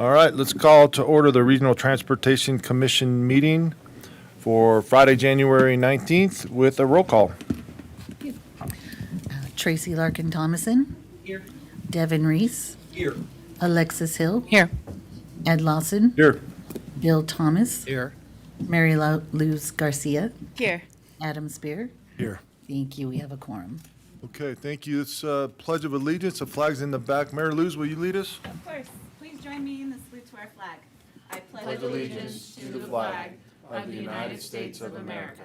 All right, let's call to order the Regional Transportation Commission meeting for Friday, January 19th with a roll call. Tracy Larkin Thomason. Here. Devin Reese. Here. Alexis Hill. Here. Ed Lawson. Here. Bill Thomas. Here. Mary Luz Garcia. Here. Adam Spear. Here. Thank you. We have a quorum. Okay, thank you. It's Pledge of Allegiance. The flag's in the back. Mary Luz, will you lead us? Of course. Please join me in the salute to our flag. I pledge allegiance to the flag of the United States of America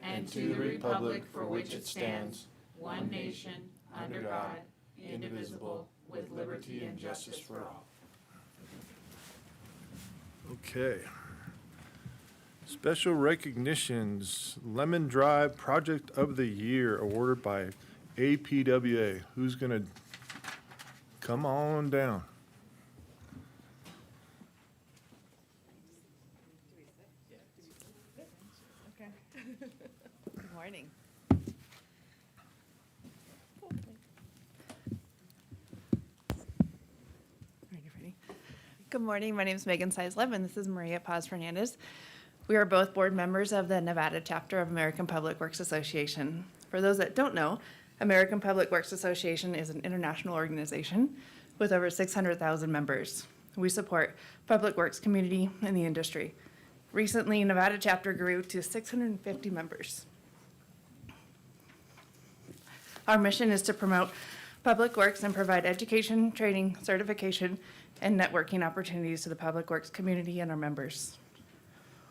and to the republic for which it stands, one nation, under God, indivisible, with liberty and justice for all. Okay. Special recognitions, Lemon Drive Project of the Year awarded by APWA. Who's going to come on down? Good morning. Good morning. My name is Megan Size-Levin. This is Maria Paz Fernandez. We are both board members of the Nevada chapter of American Public Works Association. For those that don't know, American Public Works Association is an international organization with over 600,000 members. We support public works community and the industry. Recently, Nevada chapter grew to 650 members. Our mission is to promote public works and provide education, training, certification, and networking opportunities to the public works community and our members.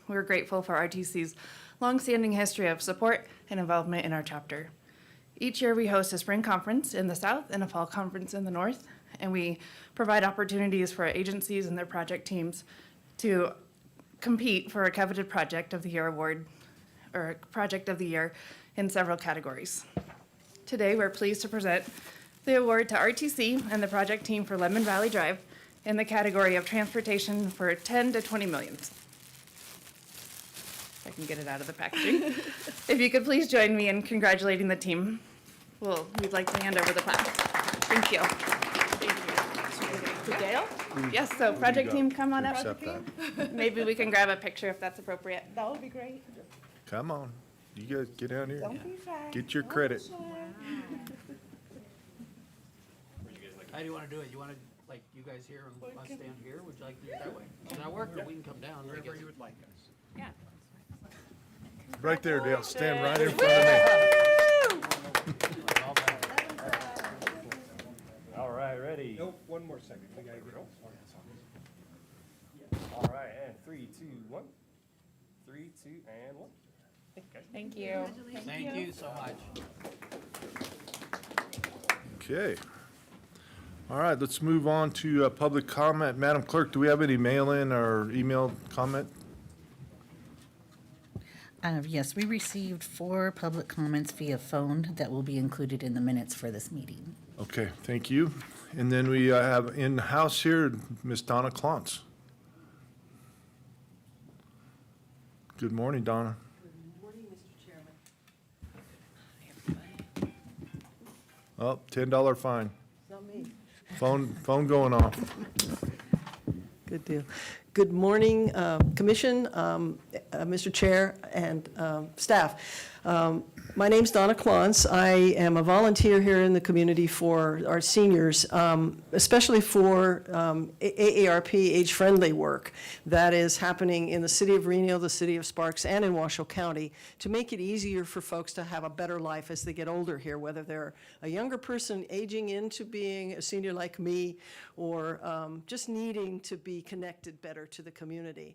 We're grateful for RTC's longstanding history of support and involvement in our chapter. Each year we host a spring conference in the south and a fall conference in the north, and we provide opportunities for agencies and their project teams to compete for a coveted Project of the Year award, or Project of the Year in several categories. Today, we're pleased to present the award to RTC and the project team for Lemon Valley Drive in the category of transportation for 10 to 20 million. If I can get it out of the packaging. If you could please join me in congratulating the team. We'd like to hand over the plaque. Thank you. To Gail? Yes, so project team, come on up. Accept that. Maybe we can grab a picture if that's appropriate. That would be great. Come on. You guys get down here. Don't be shy. Get your credit. How do you want to do it? You want to, like, you guys here and us stand here? Would you like to do it that way? Does that work? Or we can come down? Wherever you would like us. Yeah. Right there, Dale. Stand right in front of me. All right, ready? Nope, one more second. We gotta get All right, and 3, 2, 1. 3, 2, and 1. Okay. Thank you. Thank you so much. Okay. All right, let's move on to public comment. Madam Clerk, do we have any mail-in or email comment? Yes, we received 4 public comments via phone that will be included in the minutes for this meeting. Okay, thank you. And then we have in-house here, Ms. Donna Klontz. Good morning, Donna. Good morning, Mr. Chairman. Oh, $10 fine. It's not me. Phone going off. Good deal. Good morning, Commission, Mr. Chair, and staff. My name's Donna Klontz. I am a volunteer here in the community for our seniors, especially for AARP age-friendly work that is happening in the city of Reno, the city of Sparks, and in Washoe County to make it easier for folks to have a better life as they get older here, whether they're a younger person aging into being a senior like me or just needing to be connected better to the community.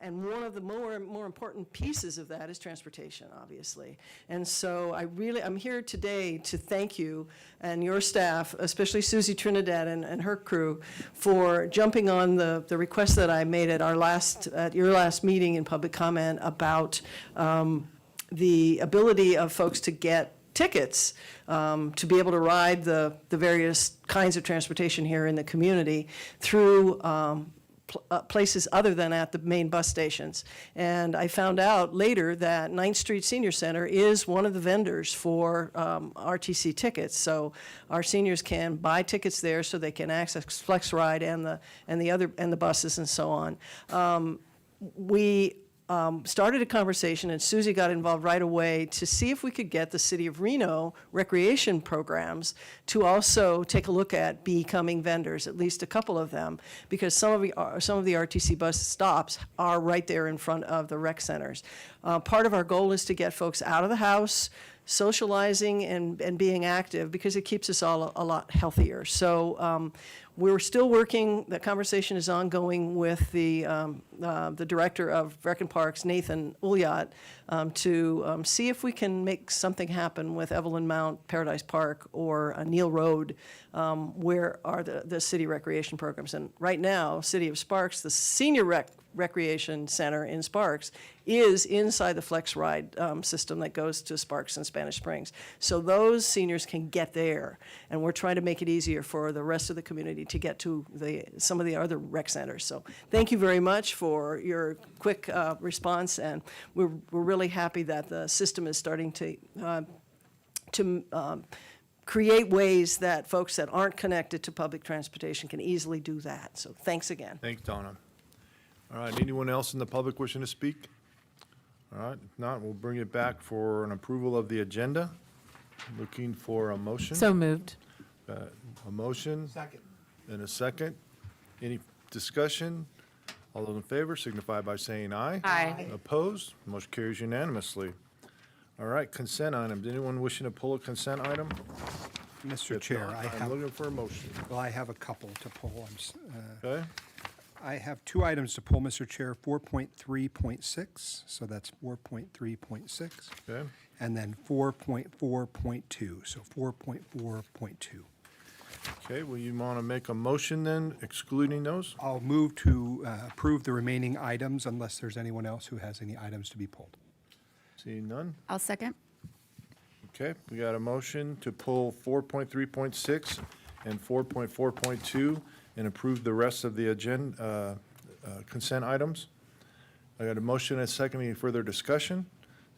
And one of the more important pieces of that is transportation, obviously. And so I'm here today to thank you and your staff, especially Susie Trinidad and her crew, for jumping on the request that I made at your last meeting in public comment about the ability of folks to get tickets to be able to ride the various kinds of transportation here in the community through places other than at the main bus stations. And I found out later that 9th Street Senior Center is one of the vendors for RTC tickets. So our seniors can buy tickets there so they can access Flex Ride and the buses and so on. We started a conversation, and Susie got involved right away to see if we could get the City of Reno recreation programs to also take a look at becoming vendors, at least a couple of them, because some of the RTC bus stops are right there in front of the rec centers. Part of our goal is to get folks out of the house, socializing and being active, because it keeps us all a lot healthier. So we're still working, that conversation is ongoing with the director of Rec and Parks, Nathan Ulyat, to see if we can make something happen with Evelyn Mount, Paradise Park, or Neil Road, where are the city recreation programs. And right now, City of Sparks, the senior recreation center in Sparks, is inside the Flex Ride system that goes to Sparks and Spanish Springs. So those seniors can get there, and we're trying to make it easier for the rest of the community to get to some of the other rec centers. So thank you very much for your quick response, and we're really happy that the system is starting to create ways that folks that aren't connected to public transportation can easily do that. So thanks again. Thanks, Donna. All right, anyone else in the public wishing to speak? All right, if not, we'll bring it back for an approval of the agenda. Looking for a motion. So moved. A motion. Second. And a second. Any discussion? All those in favor signify by saying aye. Aye. Opposed? Motion carries unanimously. All right, consent items. Anyone wishing to pull a consent item? Mr. If Chair, not, I I'm have, looking for a motion. well, I have a couple to pull. Okay? I have two items to pull, Mr. Chair, 4.3.6, so that's 4.3.6, Okay. and then 4.4.2, so 4.4.2. Okay, well, you want to make a motion then, excluding those? I'll move to approve the remaining items unless there's anyone else who has any items to be pulled. Seeing none? I'll second. Okay, we got a motion to pull 4.3.6 and 4.4.2 and approve the rest of the agenda, consent items. I got a motion and a second. Any further discussion?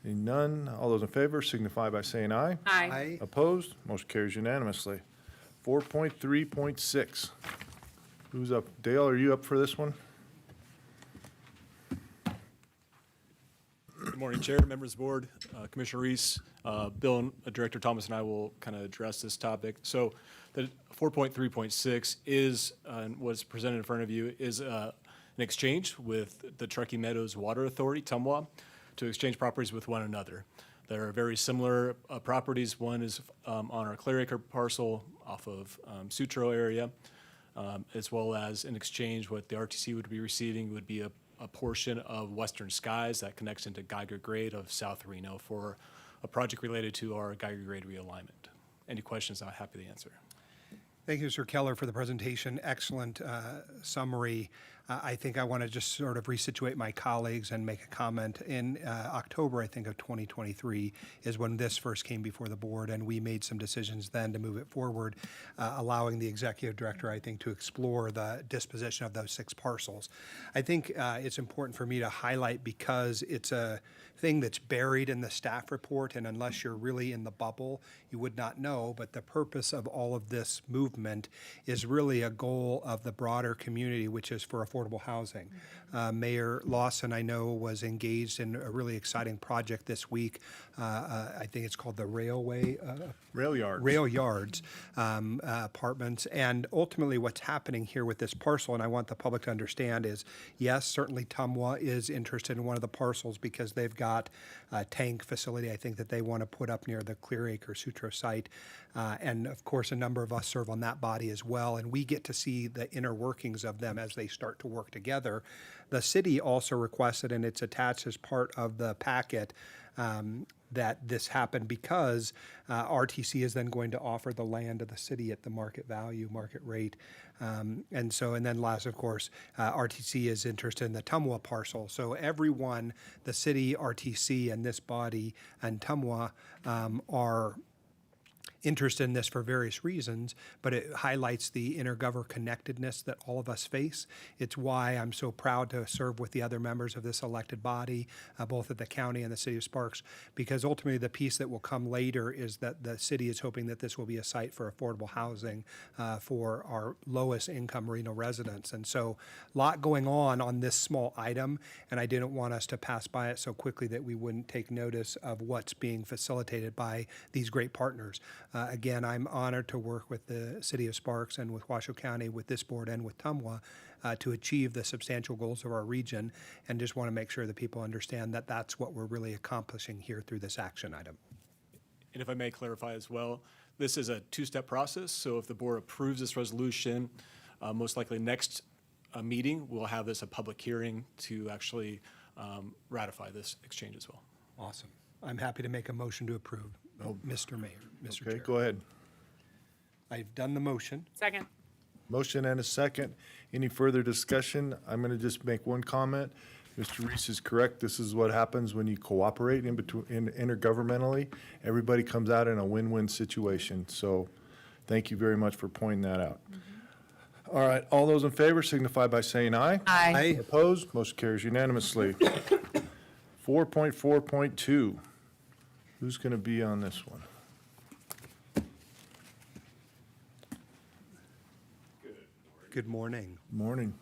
Seeing none, all those in favor signify by saying aye. Aye. Opposed? Motion carries unanimously. 4.3.6. Who's up? Dale, are you up for this one? Good morning, Chair, members of the board, Commissioner Reese, Bill, and Director Thomas and I will kind of address this topic. So the 4.3.6 is, and what's presented in front of you is an exchange with the Truckee Meadows Water Authority, TUMWA, to exchange properties with one another. There are very similar properties. One is on our Clear Acre parcel off of Sutro area, as well as in exchange what the RTC would be receiving would be a portion of Western Skies that connects into Geiger Grade of South Reno for a project related to our Geiger Grade realignment. Any questions, I'm happy to answer. Thank you, Mr. Keller, for the presentation. Excellent summary. I think I want to just sort of resituate my colleagues and make a comment. In October, I think, of 2023 is when this first came before the board, and we made some decisions then to move it forward, allowing the executive director, I think, to explore the disposition of those 6 parcels. I think it's important for me to highlight because it's a thing that's buried in the staff report, and unless you're really in the bubble, you would not know. But the purpose of all of this movement is really a goal of the broader community, which is for affordable housing. Mayor Lawson, I know, was engaged in a really exciting project this week. I think it's called the Railway Rail yards. Rail yards, apartments, and ultimately what's happening here with this parcel, and I want the public to understand is, yes, certainly TUMWA is interested in one of the parcels because they've got a tank facility, I think, that they want to put up near the Clear Acre Sutro site, and of course a number of us serve on that body as well, and we get to see the inner workings of them as they start to work together. The city also requested, and it's attached as part of the packet, that this happened because RTC is then going to offer the land to the city at the market value, market rate. And then last, of course, RTC is interested in the TUMWA parcel. So everyone, the city, RTC, and this body, and TUMWA are interest in this for various reasons, but it highlights the intergovernmental connectedness that all of us face. It's why I'm so proud to serve with the other members of this elected body, both at the county and the city of Sparks, because ultimately the piece that will come later is that the city is hoping that this will be a site for affordable housing for our lowest income Reno residents. And so a lot going on this small item, and I didn't want us to pass by it so quickly that we wouldn't take notice of what's being facilitated by these great partners. Again, I'm honored to work with the city of Sparks and with Washoe County, with this board and with TUMWA, to achieve the substantial goals of our region, and just want to make sure that people understand that that's what we're really accomplishing here through this action item. And if I may clarify as well, this is a two-step process. So if the board approves this resolution, most likely next meeting, we'll have this a public hearing to actually ratify this exchange as well. Awesome. I'm happy to make a motion to approve, Mr. Mayor, Mr. Okay, Chair. go ahead. I've done the motion. Second. Motion and a second. Any further discussion? I'm going to just make one comment. Mr. Reese is correct. This is what happens when you cooperate intergovernmentally. Everybody comes out in a win-win situation. So thank you very much for pointing that out. All right, all those in favor signify by saying aye. Aye. Opposed? Motion carries unanimously. 4.4.2. Who's going to be on this one? Good morning. Morning.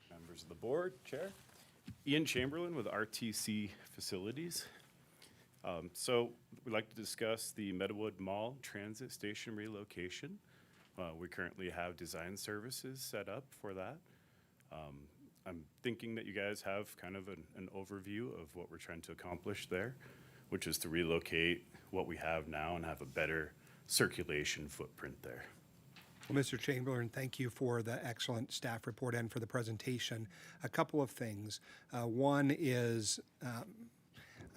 Members of the board, Chair. Ian Chamberlain with RTC Facilities. So we'd like to discuss the Meadowood Mall Transit Station relocation. We currently have design services set up for that. I'm thinking that you guys have kind of an overview of what we're trying to accomplish there, which is to relocate what we have now and have a better circulation footprint there. Well, Mr. Chamberlain, thank you for the excellent staff report and for the presentation. A couple of things. One is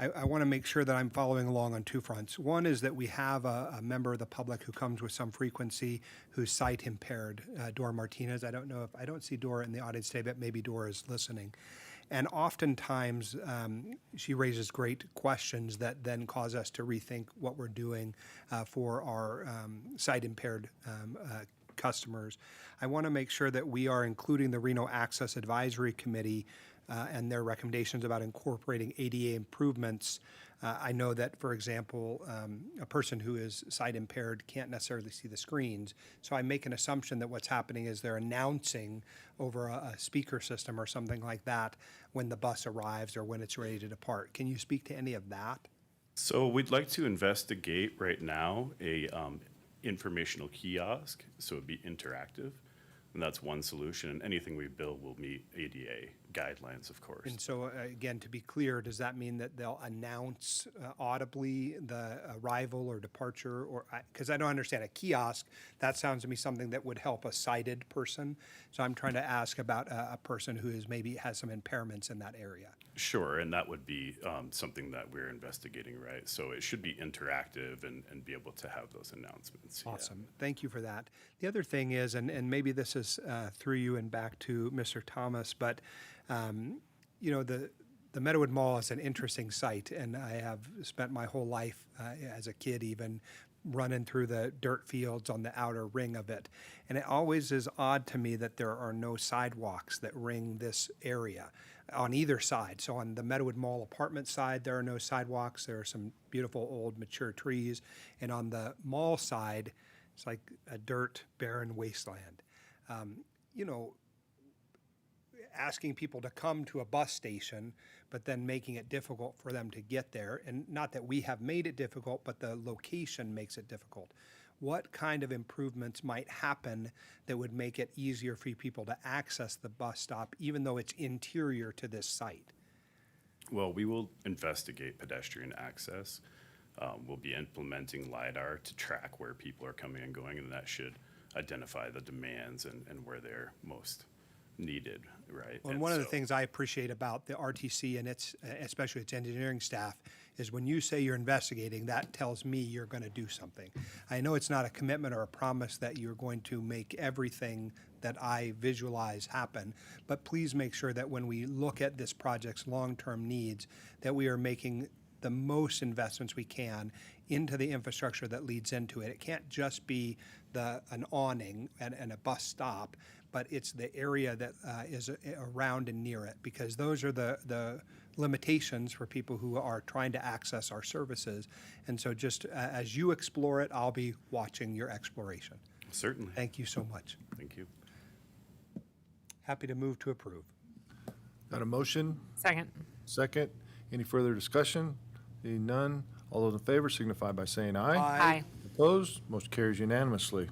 I want to make sure that I'm following along on two fronts. One is that we have a member of the public who comes with some frequency who's sight impaired, Dora Martinez. I don't see Dora in the audience today, but maybe Dora is listening. And oftentimes, she raises great questions that then cause us to rethink what we're doing for our sight-impaired customers. I want to make sure that we are including the Reno Access Advisory Committee and their recommendations about incorporating ADA improvements. I know that, for example, a person who is sight impaired can't necessarily see the screens. So I make an assumption that what's happening is they're announcing over a speaker system or something like that when the bus arrives or when it's ready to depart. Can you speak to any of that? So we'd like to investigate right now a informational kiosk, so it'd be interactive. And that's one solution, and anything we build will meet ADA guidelines, of course. And so, again, to be clear, does that mean that they'll announce audibly the arrival or departure? Or because I don't understand, a kiosk, that sounds to me something that would help a sighted person. So I'm trying to ask about a person who is maybe has some impairments in that area. Sure, and that would be something that we're investigating, right? So it should be interactive and be able to have those announcements. yeah. Awesome. Thank you for that. The other thing is, and maybe this is through you and back to Mr. Thomas, but you know, the Meadowood Mall is an interesting site, and I have spent my whole life as a kid even running through the dirt fields on the outer ring of it. And it always is odd to me that there are no sidewalks that ring this area on either side. So on the Meadowood Mall apartment side, there are no sidewalks. There are some beautiful old mature trees. And on the mall side, it's like a dirt, barren wasteland. You know, asking people to come to a bus station, but then making it difficult for them to get there. And not that we have made it difficult, but the location makes it difficult. What kind of improvements might happen that would make it easier for people to access the bus stop, even though it's interior to this site? Well, we will investigate pedestrian access. We'll be implementing LiDAR to track where people are coming and going, and that should identify the demands and where they're most needed, right? Well, and one of the things I appreciate about the RTC and its, especially its engineering staff, is when you say you're investigating, that tells me you're going to do something. I know it's not a commitment or a promise that you're going to make everything that I visualize happen, but please make sure that when we look at this project's long-term needs, that we are making the most investments we can into the infrastructure that leads into it. It can't just be an awning and a bus stop, but it's the area that is around and near it, because those are the limitations for people who are trying to access our services. And so just as you explore it, I'll be watching your exploration. Certainly. Thank you so much. Thank you. Happy to move to approve. Got a motion? Second. Second. Any further discussion? Seeing none, all those in favor signify by saying aye. Aye. Opposed? Motion carries unanimously.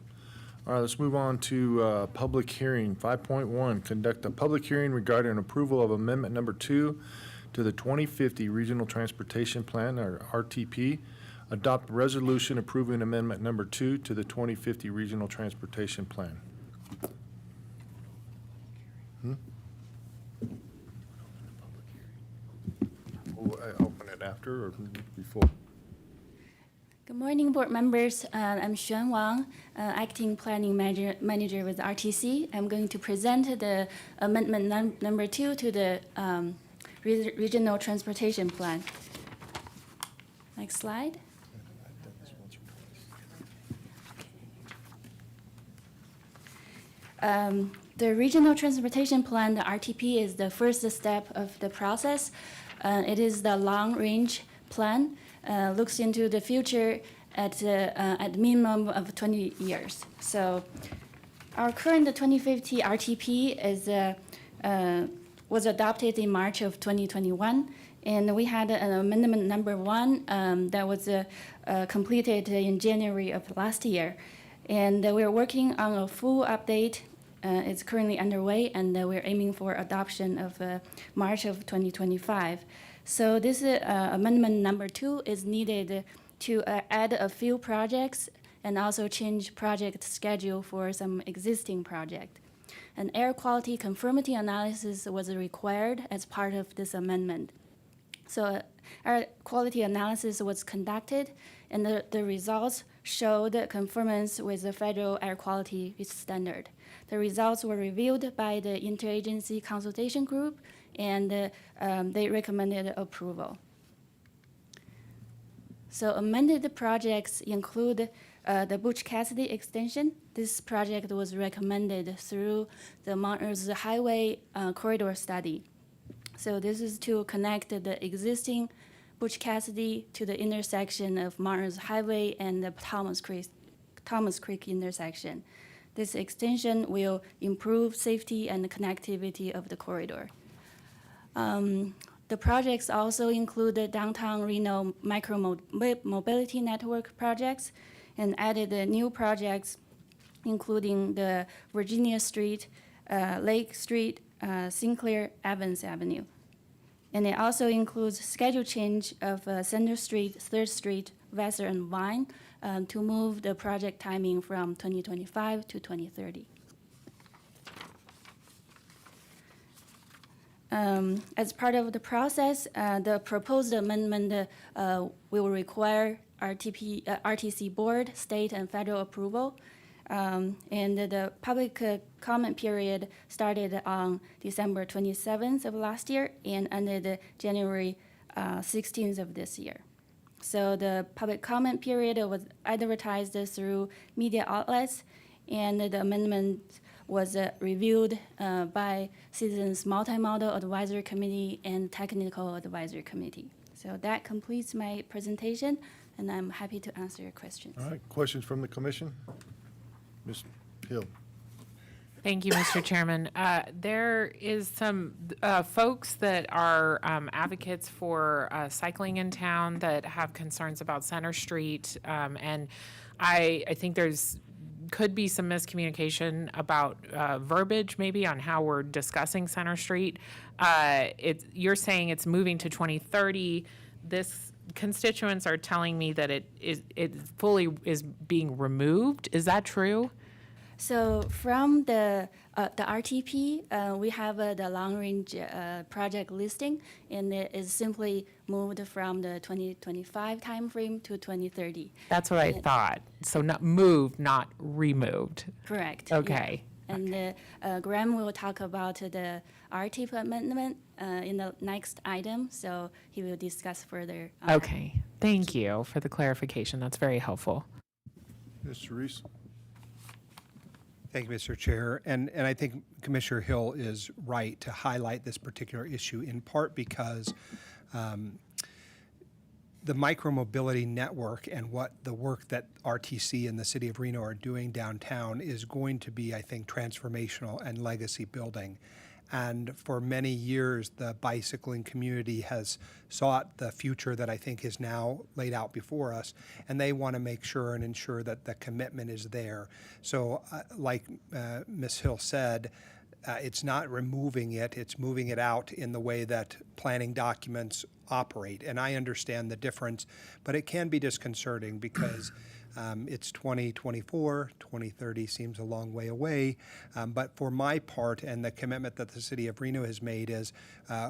All right, let's move on to public hearing. 5.1, conduct a public hearing regarding approval of amendment number 2 to the 2050 Regional Transportation Plan, or RTP. Adopt resolution approving amendment number 2 to the 2050 Regional Transportation Plan. Will I open it after or before? Good morning, board members. I'm Xuan Wang, acting planning manager with RTC. I'm going to present the amendment number 2 to the regional transportation plan. Next slide. The regional transportation plan, the RTP, is the first step of the process. It is the long-range plan. Looks into the future at minimum of 20 years. So our current 2050 RTP was adopted in March of 2021, and we had an amendment number 1 that was completed in January of last year. And we're working on a full update. It's currently underway, and we're aiming for adoption of March of 2025. So this amendment number 2 is needed to add a few projects and also change project schedule for some existing project. An air quality conformity analysis was required as part of this amendment. So air quality analysis was conducted, and the results showed conformance with the federal air quality standard. The results were reviewed by the interagency consultation group, and they recommended approval. So amended projects include the Butch Cassidy extension. This project was recommended through the Mount Earth Highway corridor study. So this is to connect the existing Butch Cassidy to the intersection of Mount Earth Highway and the Thomas Creek intersection. This extension will improve safety and connectivity of the corridor. The projects also include the downtown Reno micro-mobility network projects and added new projects including the Virginia Street, Lake Street, Sinclair, Evans Avenue. And it also includes schedule change of Center Street, 3rd Street, Vassar, and Vine to move the project timing from 2025 to 2030. As part of the process, the proposed amendment will require RTC board, state, and federal approval. And the public comment period started on December 27th of last year and ended January 16th of this year. So the public comment period was advertised through media outlets, and the amendment was reviewed by Citizens Multimodal Advisory Committee and Technical Advisory Committee. So that completes my presentation, and I'm happy to answer your questions. All right, questions from the commission? Ms. Hill. Thank you, Mr. Chairman. There is some folks that are advocates for cycling in town that have concerns about Center Street, and I think could be some miscommunication about verbiage maybe on how we're discussing Center Street. You're saying it's moving to 2030. This constituents are telling me that it fully is being removed. Is that true? So from the RTP, we have the long-range project listing, and it is simply moved from the 2025 timeframe to 2030. That's what I thought. So not moved, not removed. Correct. yeah. Okay. And Graham will talk about the RTIP amendment in the next item, so he will discuss further. on that. Okay, thank you for the clarification. That's very helpful. Mr. Reese? Thank you, Mr. Chair. And I think Commissioner Hill is right to highlight this particular issue, in part because the micromobility network and what the work that RTC and the city of Reno are doing downtown is going to be, I think, transformational and legacy building. And for many years, the bicycling community has sought the future that I think is now laid out before us, and they want to make sure and ensure that the commitment is there. So like Ms. Hill said, it's not removing it, it's moving it out in the way that planning documents operate. And I understand the difference, but it can be disconcerting because it's 2024, 2030 seems a long way away. But for my part, and the commitment that the city of Reno has made is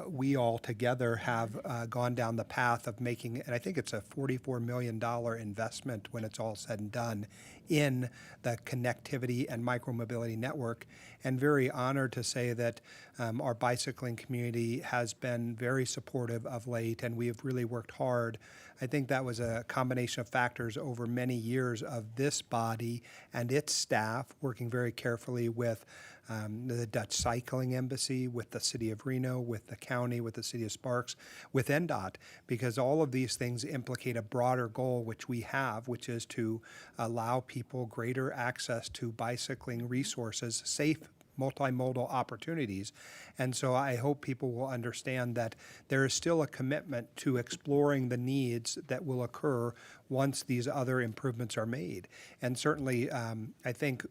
we all together have gone down the path of making, and I think it's a $44 million investment when it's all said and done, in the connectivity and micromobility network, and very honored to say that our bicycling community has been very supportive of late, and we have really worked hard. I think that was a combination of factors over many years of this body and its staff working very carefully with the Dutch Cycling Embassy, with the city of Reno, with the county, with the city of Sparks, with NDOT, because all of these things implicate a broader goal, which we have, which is to allow people greater access to bicycling resources, safe multimodal opportunities. And so I hope people will understand that there is still a commitment to exploring the needs that will occur once these other improvements are made. And certainly, I think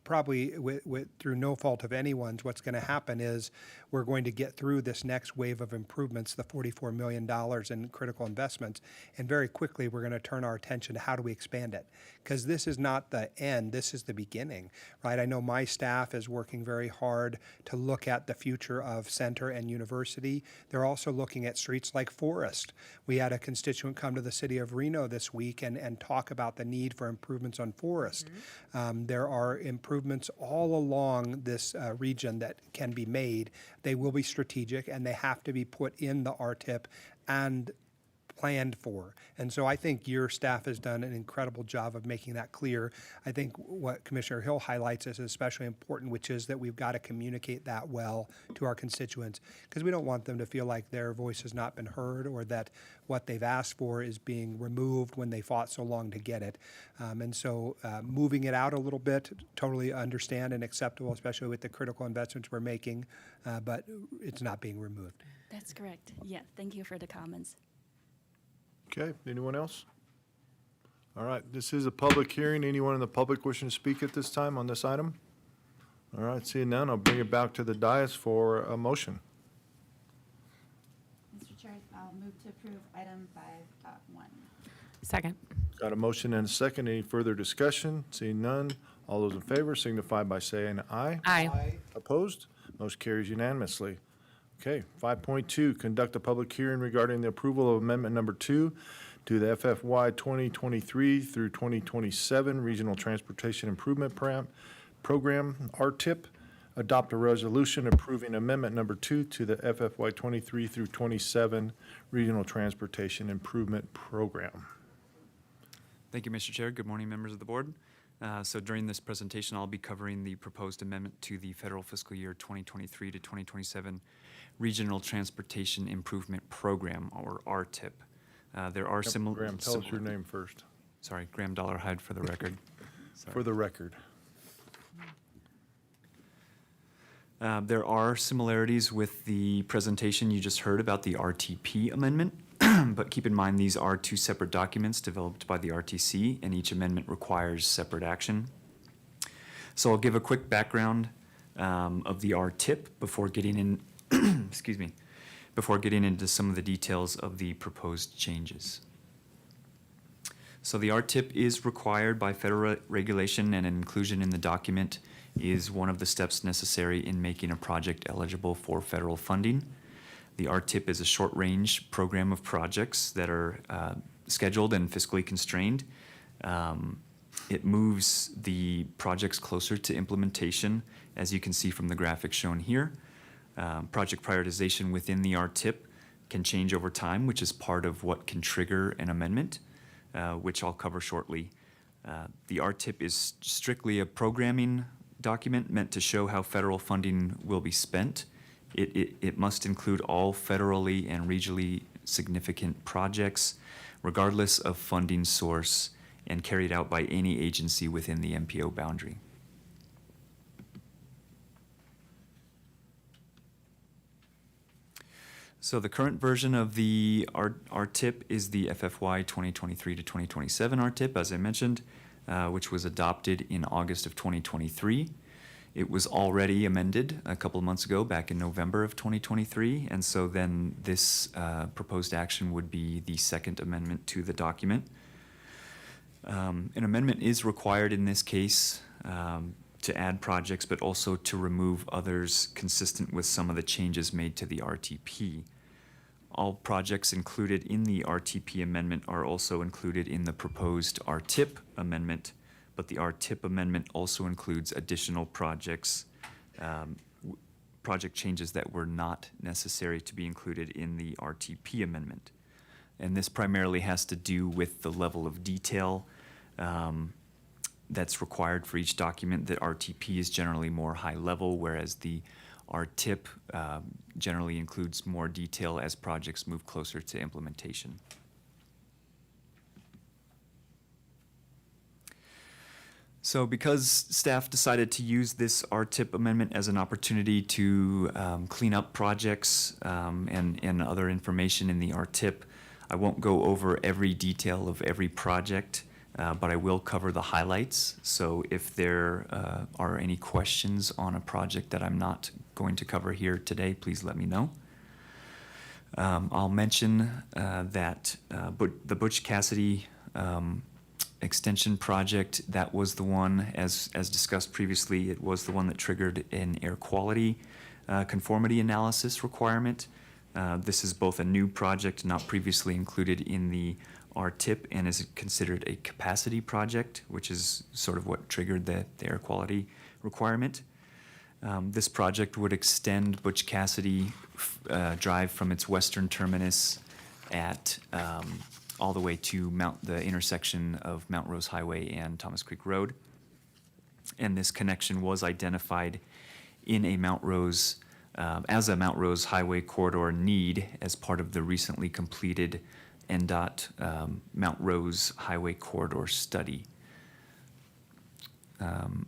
probably through no fault of anyone's, what's going to happen is we're going to get through this next wave of improvements, the $44 million in critical investments, and very quickly we're going to turn our attention to how do we expand it. Because this is not the end, this is the beginning, right? I know my staff is working very hard to look at the future of Center and University. They're also looking at streets like Forest. We had a constituent come to the city of Reno this week and talk about the need for improvements on Forest. There are improvements all along this region that can be made. They will be strategic, and they have to be put in the RTIP and planned for. And so I think your staff has done an incredible job of making that clear. I think what Commissioner Hill highlights is especially important, which is that we've got to communicate that well to our constituents, because we don't want them to feel like their voice has not been heard or that what they've asked for is being removed when they fought so long to get it. And so moving it out a little bit, totally understand and acceptable, especially with the critical investments we're making, but it's not being removed. That's correct. Yeah, thank you for the comments. Okay, anyone else? All right, this is a public hearing. Anyone in the public wishing to speak at this time on this item? All right, seeing none, I'll bring it back to the dais for a motion. Mr. Chair, I'll move to approve item 5.1. Second. Got a motion and a second. Any further discussion? Seeing none, all those in favor signify by saying aye. Aye. Opposed? Motion carries unanimously. Okay, 5.2, conduct a public hearing regarding the approval of Amendment Number 2 to the FFY 2023 through 2027 Regional Transportation Improvement Program, RTIP. Adopt a resolution approving Amendment Number 2 to the FFY 23 through 27 Regional Transportation Improvement Program. Thank you, Mr. Chair. Good morning, members of the board. So during this presentation, I'll be covering the proposed amendment to the federal fiscal year 2023 to 2027 Regional Transportation Improvement Program, or RTIP. There are similar. Graham, tell us your name first. Sorry, Graham Dollarhide for the record. Sorry. For the record. There are similarities with the presentation you just heard about the RTP amendment, but keep in mind these are two separate documents developed by the RTC, and each amendment requires separate action. So I'll give a quick background of the RTIP before getting in, excuse me, before getting into some of the details of the proposed changes. So the RTIP is required by federal regulation, and inclusion in the document is one of the steps necessary in making a project eligible for federal funding. The RTIP is a short-range program of projects that are scheduled and fiscally constrained. It moves the projects closer to implementation, as you can see from the graphic shown here. Project prioritization within the RTIP can change over time, which is part of what can trigger an amendment, which I'll cover shortly. The RTIP is strictly a programming document meant to show how federal funding will be spent. It must include all federally and regionally significant projects, regardless of funding source, and carried out by any agency within the MPO boundary. So the current version of the RTIP is the FFY 2023 to 2027 RTIP, as I mentioned, which was adopted in August of 2023. It was already amended a couple of months ago, back in November of 2023, and so then this proposed action would be the second amendment to the document. An amendment is required in this case to add projects, but also to remove others consistent with some of the changes made to the RTP. All projects included in the RTP amendment are also included in the proposed RTIP amendment, but the RTIP amendment also includes additional projects, project changes that were not necessary to be included in the RTP amendment. And this primarily has to do with the level of detail that's required for each document. The RTP is generally more high level, whereas the RTIP generally includes more detail as projects move closer to implementation. So because staff decided to use this RTIP amendment as an opportunity to clean up projects and other information in the RTIP, I won't go over every detail of every project, but I will cover the highlights. So if there are any questions on a project that I'm not going to cover here today, please let me know. I'll mention that the Butch Cassidy extension project, that was the one, as discussed previously, it was the one that triggered an air quality conformity analysis requirement. This is both a new project not previously included in the RTIP and is considered a capacity project, which is sort of what triggered the air quality requirement. This project would extend Butch Cassidy Drive from its western terminus at all the way to the intersection of Mount Rose Highway and Thomas Creek Road. And this connection was identified in a Mount Rose, as a Mount Rose Highway corridor need as part of the recently completed NDOT Mount Rose Highway Corridor Study.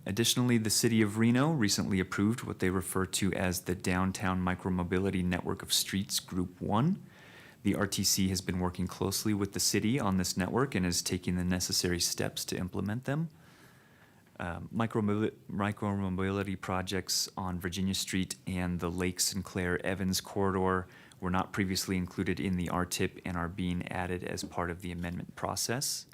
Additionally, the City of Reno recently approved what they refer to as the Downtown Micromobility Network of Streets Group 1. The RTC has been working closely with the city on this network and is taking the necessary steps to implement them. Micromobility projects on Virginia Street and the Lake Sinclair Evans corridor were not previously included in the RTIP and are being added as part of the amendment process.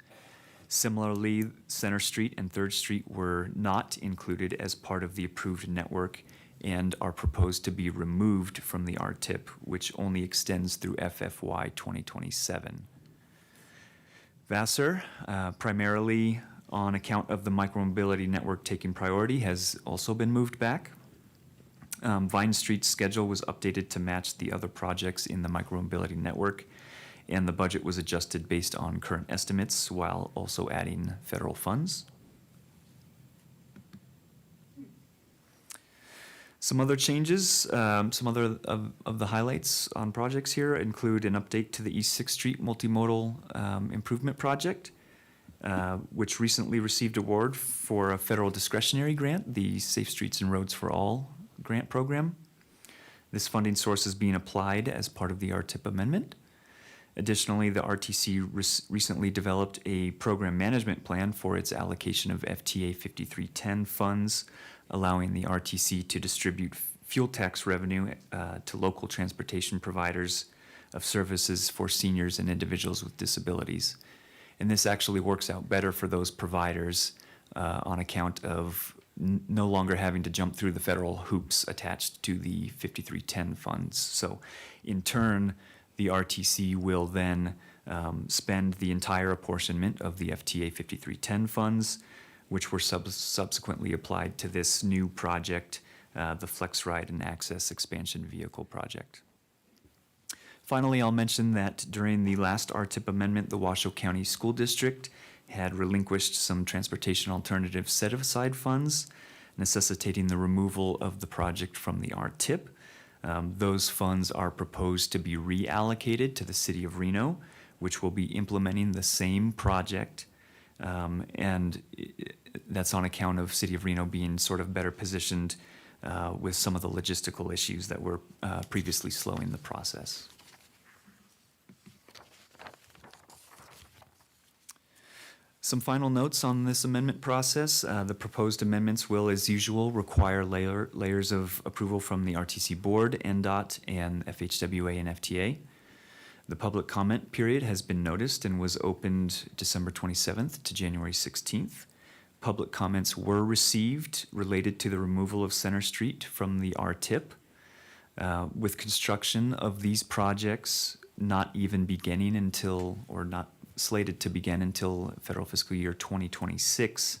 Similarly, Center Street and Third Street were not included as part of the approved network and are proposed to be removed from the RTIP, which only extends through FFY 2027. Vassar, primarily on account of the micromobility network taking priority, has also been moved back. Vine Street's schedule was updated to match the other projects in the micromobility network, and the budget was adjusted based on current estimates while also adding federal funds. Some other changes, some other of the highlights on projects here include an update to the East 6th Street Multimodal Improvement Project, which recently received award for a federal discretionary grant, the Safe Streets and Roads for All grant program. This funding source is being applied as part of the RTIP amendment. Additionally, the RTC recently developed a program management plan for its allocation of FTA 5310 funds, allowing the RTC to distribute fuel tax revenue to local transportation providers of services for seniors and individuals with disabilities. And this actually works out better for those providers on account of no longer having to jump through the federal hoops attached to the 5310 funds. So in turn, the RTC will then spend the entire apportionment of the FTA 5310 funds, which were subsequently applied to this new project, the Flex Ride and Access Expansion Vehicle Project. Finally, I'll mention that during the last RTIP amendment, the Washoe County School District had relinquished some transportation alternative set-aside funds, necessitating the removal of the project from the RTIP. Those funds are proposed to be reallocated to the City of Reno, which will be implementing the same project. And that's on account of City of Reno being sort of better positioned with some of the logistical issues that were previously slowing the process. Some final notes on this amendment process. The proposed amendments will, as usual, require layers of approval from the RTC Board, NDOT, and FHWA and FTA. The public comment period has been noticed and was opened December 27th to January 16th. Public comments were received related to the removal of Center Street from the RTIP. With construction of these projects not even beginning until, or not slated to begin until federal fiscal year 2026,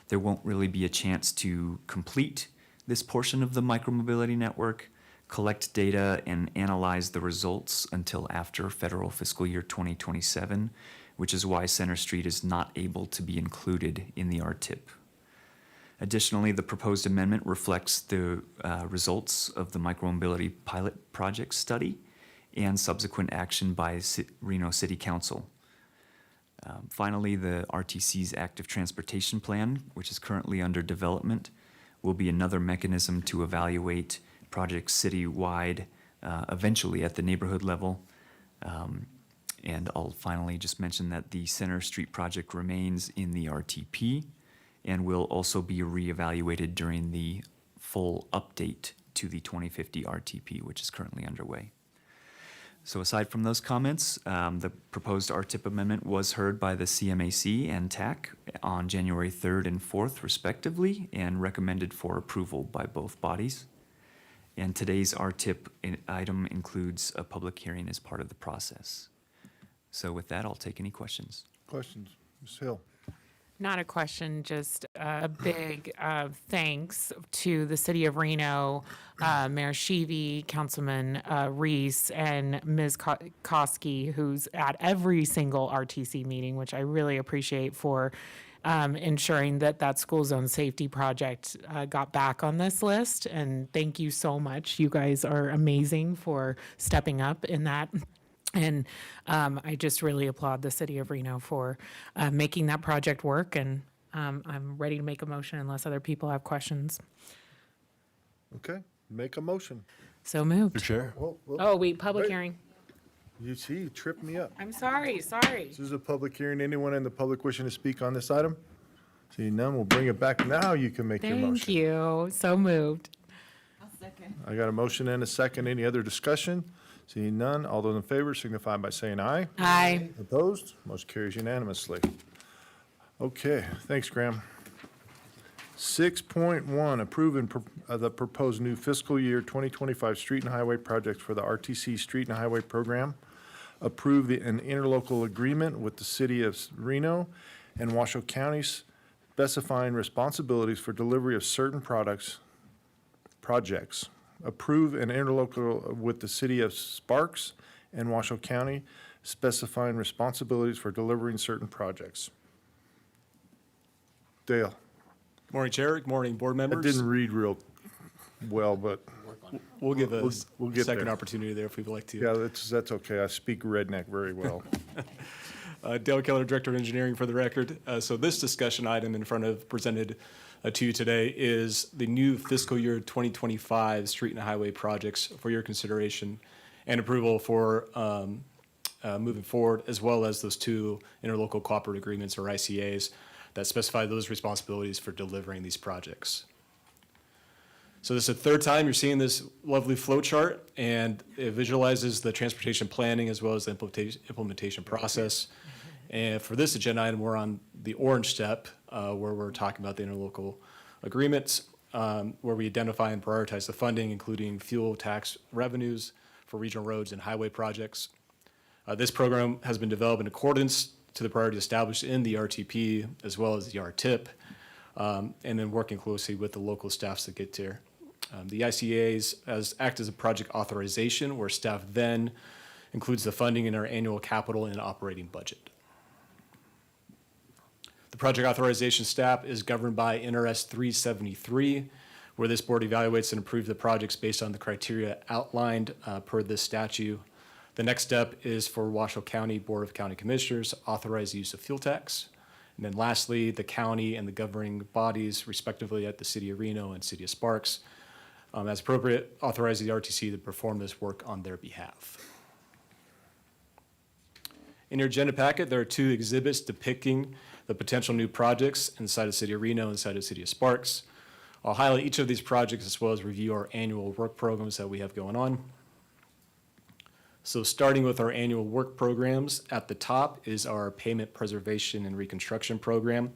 there won't really be a chance to complete this portion of the micromobility network, collect data, and analyze the results until after federal fiscal year 2027, which is why Center Street is not able to be included in the RTIP. Additionally, the proposed amendment reflects the results of the micromobility pilot project study and subsequent action by Reno City Council. Finally, the RTC's active transportation plan, which is currently under development, will be another mechanism to evaluate projects citywide, eventually at the neighborhood level. And I'll finally just mention that the Center Street project remains in the RTP and will also be reevaluated during the full update to the 2050 RTP, which is currently underway. So aside from those comments, the proposed RTIP amendment was heard by the CMAC and TAC on January 3rd and 4th respectively, and recommended for approval by both bodies. And today's RTIP item includes a public hearing as part of the process. So with that, I'll take any questions. Questions? Ms. Hill? Not a question, just a big thanks to the City of Reno, Mayor Sheevy, Councilman Reese, and Ms. Koski, who's at every single RTC meeting, which I really appreciate, for ensuring that that school zone safety project got back on this list. And thank you so much. You guys are amazing for stepping up in that. And I just really applaud the City of Reno for making that project work. And I'm ready to make a motion unless other people have questions. Okay, make a motion. So moved. Mr. Chair? Oh, wait, public Wait. hearing. You see, you tripped me up. I'm sorry. This is a public hearing. Anyone in the public wishing to speak on this item? Seeing none, we'll bring it back. Now you can make your motion. Thank you. So moved. I got a motion and a second. Any other discussion? Seeing none, all those in favor signify by saying aye. Aye. Opposed? Motion carries unanimously. Okay, thanks, Graham. 6.1, approve the proposed new fiscal year 2025 street and highway projects for the RTC Street and Highway Program. Approve an interlocal agreement with the City of Reno and Washoe counties specifying responsibilities for delivery of certain projects. Approve an interlocal with the City of Sparks and Washoe County specifying responsibilities for delivering certain projects. Dale, Morning, Chair. Good morning, board I members. didn't read real well, but We'll give a we'll get second there. opportunity there if we'd like to. yeah, that's okay. I speak redneck very well. Dale Keller, Director of Engineering, for the record. So this discussion item in front of, presented to you today is the new fiscal year 2025 street and highway projects for your consideration and approval for moving forward, as well as those two interlocal cooperative agreements, or ICAs, that specify those responsibilities for delivering these projects. So this is the third time you're seeing this lovely flow chart, and it visualizes the transportation planning as well as the implementation process. And for this agenda item, we're on the orange step, where we're talking about the interlocal agreements, where we identify and prioritize the funding, including fuel tax revenues for regional roads and highway projects. This program has been developed in accordance to the priorities established in the RTP as well as the RTIP, and then working closely with the local staffs that get there. The ICAs act as a project authorization where staff then includes the funding in our annual capital and operating budget. The project authorization staff is governed by NRS 373, where this board evaluates and approves the projects based on the criteria outlined per this statute. The next step is for Washoe County Board of County Commissioners to authorize the use of fuel tax. And then lastly, the county and the governing bodies, respectively at the City of Reno and City of Sparks, as appropriate, authorize the RTC to perform this work on their behalf. In your agenda packet, there are 2 exhibits depicting the potential new projects inside the City of Reno and inside the City of Sparks. I'll highlight each of these projects as well as review our annual work programs that we have going on. So starting with our annual work programs, at the top is our pavement preservation and reconstruction program,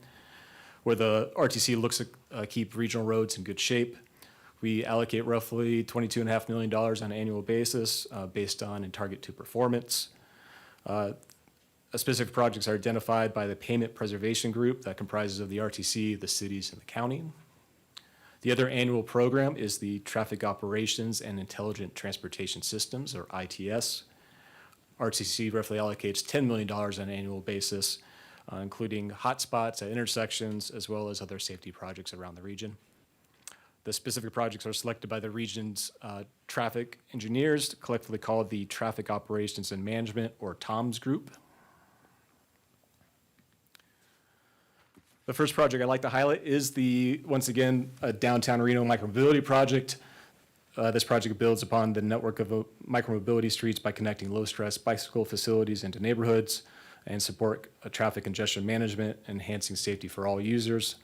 where the RTC looks to keep regional roads in good shape. We allocate roughly $22.5 million on an annual basis based on and target to performance. Specific projects are identified by the pavement preservation group that comprises of the RTC, the cities, and the county. The other annual program is the Traffic Operations and Intelligent Transportation Systems, or ITS. RTC roughly allocates $10 million on an annual basis, including hotspots at intersections, as well as other safety projects around the region. The specific projects are selected by the region's traffic engineers, collectively called the Traffic Operations and Management, or TOMS group. The first project I'd like to highlight is once again, a downtown Reno micromobility project. This project builds upon the network of micromobility streets by connecting low-stress bicycle facilities into neighborhoods and support traffic congestion management, enhancing safety for all users.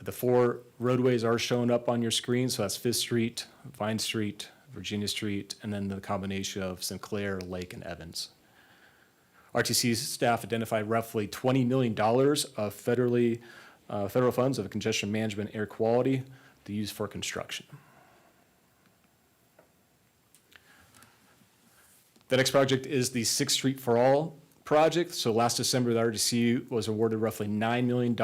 The 4 roadways are shown up on your screen, so that's 5th Street, Vine Street, Virginia Street, and then the combination of Sinclair, Lake, and Evans. RTC staff identified roughly $20 million of federal funds of congestion management air quality to use for construction. The next project is the 6th Street for All project. So last December, the RTC was awarded roughly $9 million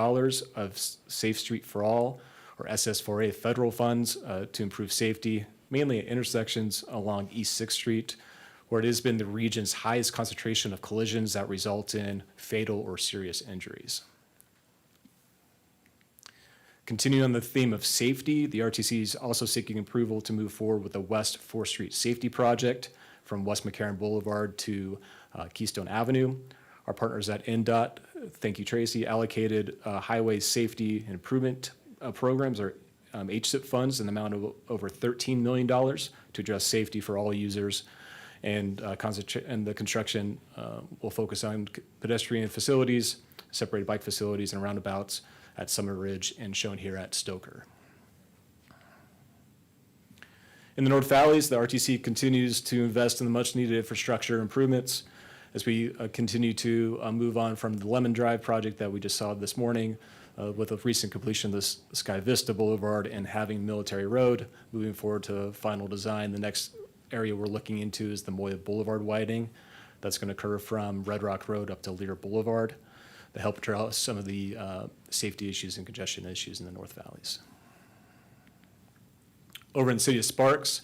of Safe Street for All, or SS4A federal funds to improve safety, mainly at intersections along East 6th Street, where it has been the region's highest concentration of collisions that result in fatal or serious injuries. Continuing on the theme of safety, the RTC is also seeking approval to move forward with the West 4th Street Safety Project from West McCarran Boulevard to Keystone Avenue. Our partners at NDOT, thank you Tracy, allocated highway safety improvement programs, or HSIP funds, in the amount of over $13 million to address safety for all users. And the construction will focus on pedestrian facilities, separated bike facilities, and roundabouts at Summit Ridge, and shown here at Stoker. In the North Valleys, the RTC continues to invest in the much-needed infrastructure improvements as we continue to move on from the Lemon Drive project that we just saw this morning with the recent completion of this Sky Vista Boulevard and having Military Road, moving forward to final design. The next area we're looking into is the Moya Boulevard widening. That's going to occur from Red Rock Road up to Lear Boulevard to help address some of the safety issues and congestion issues in the North Valleys. Over in the City of Sparks,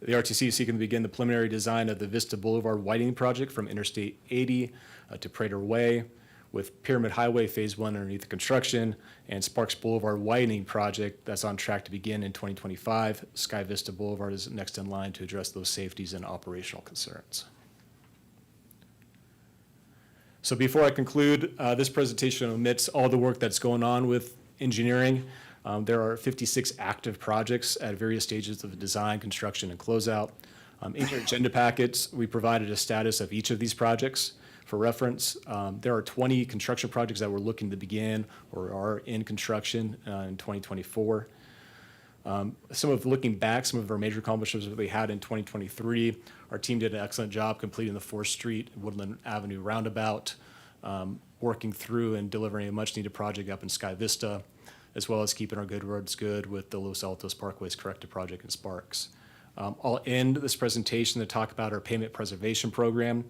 the RTC is seeking to begin the preliminary design of the Vista Boulevard widening project from Interstate 80 to Prater Way, with Pyramid Highway Phase 1 underneath construction, and Sparks Boulevard widening project that's on track to begin in 2025. Sky Vista Boulevard is next in line to address those safeties and operational concerns. So before I conclude, this presentation omits all the work that's going on with engineering. There are 56 active projects at various stages of design, construction, and closeout. In your agenda packets, we provided a status of each of these projects for reference. There are 20 construction projects that we're looking to begin or are in construction in 2024. Looking back, some of our major accomplishments that we had in 2023, our team did an excellent job completing the 4th Street Woodland Avenue roundabout, working through and delivering a much-needed project up in Sky Vista, as well as keeping our good roads good with the Los Altos Parkway's corrective project in Sparks. I'll end this presentation to talk about our pavement preservation program.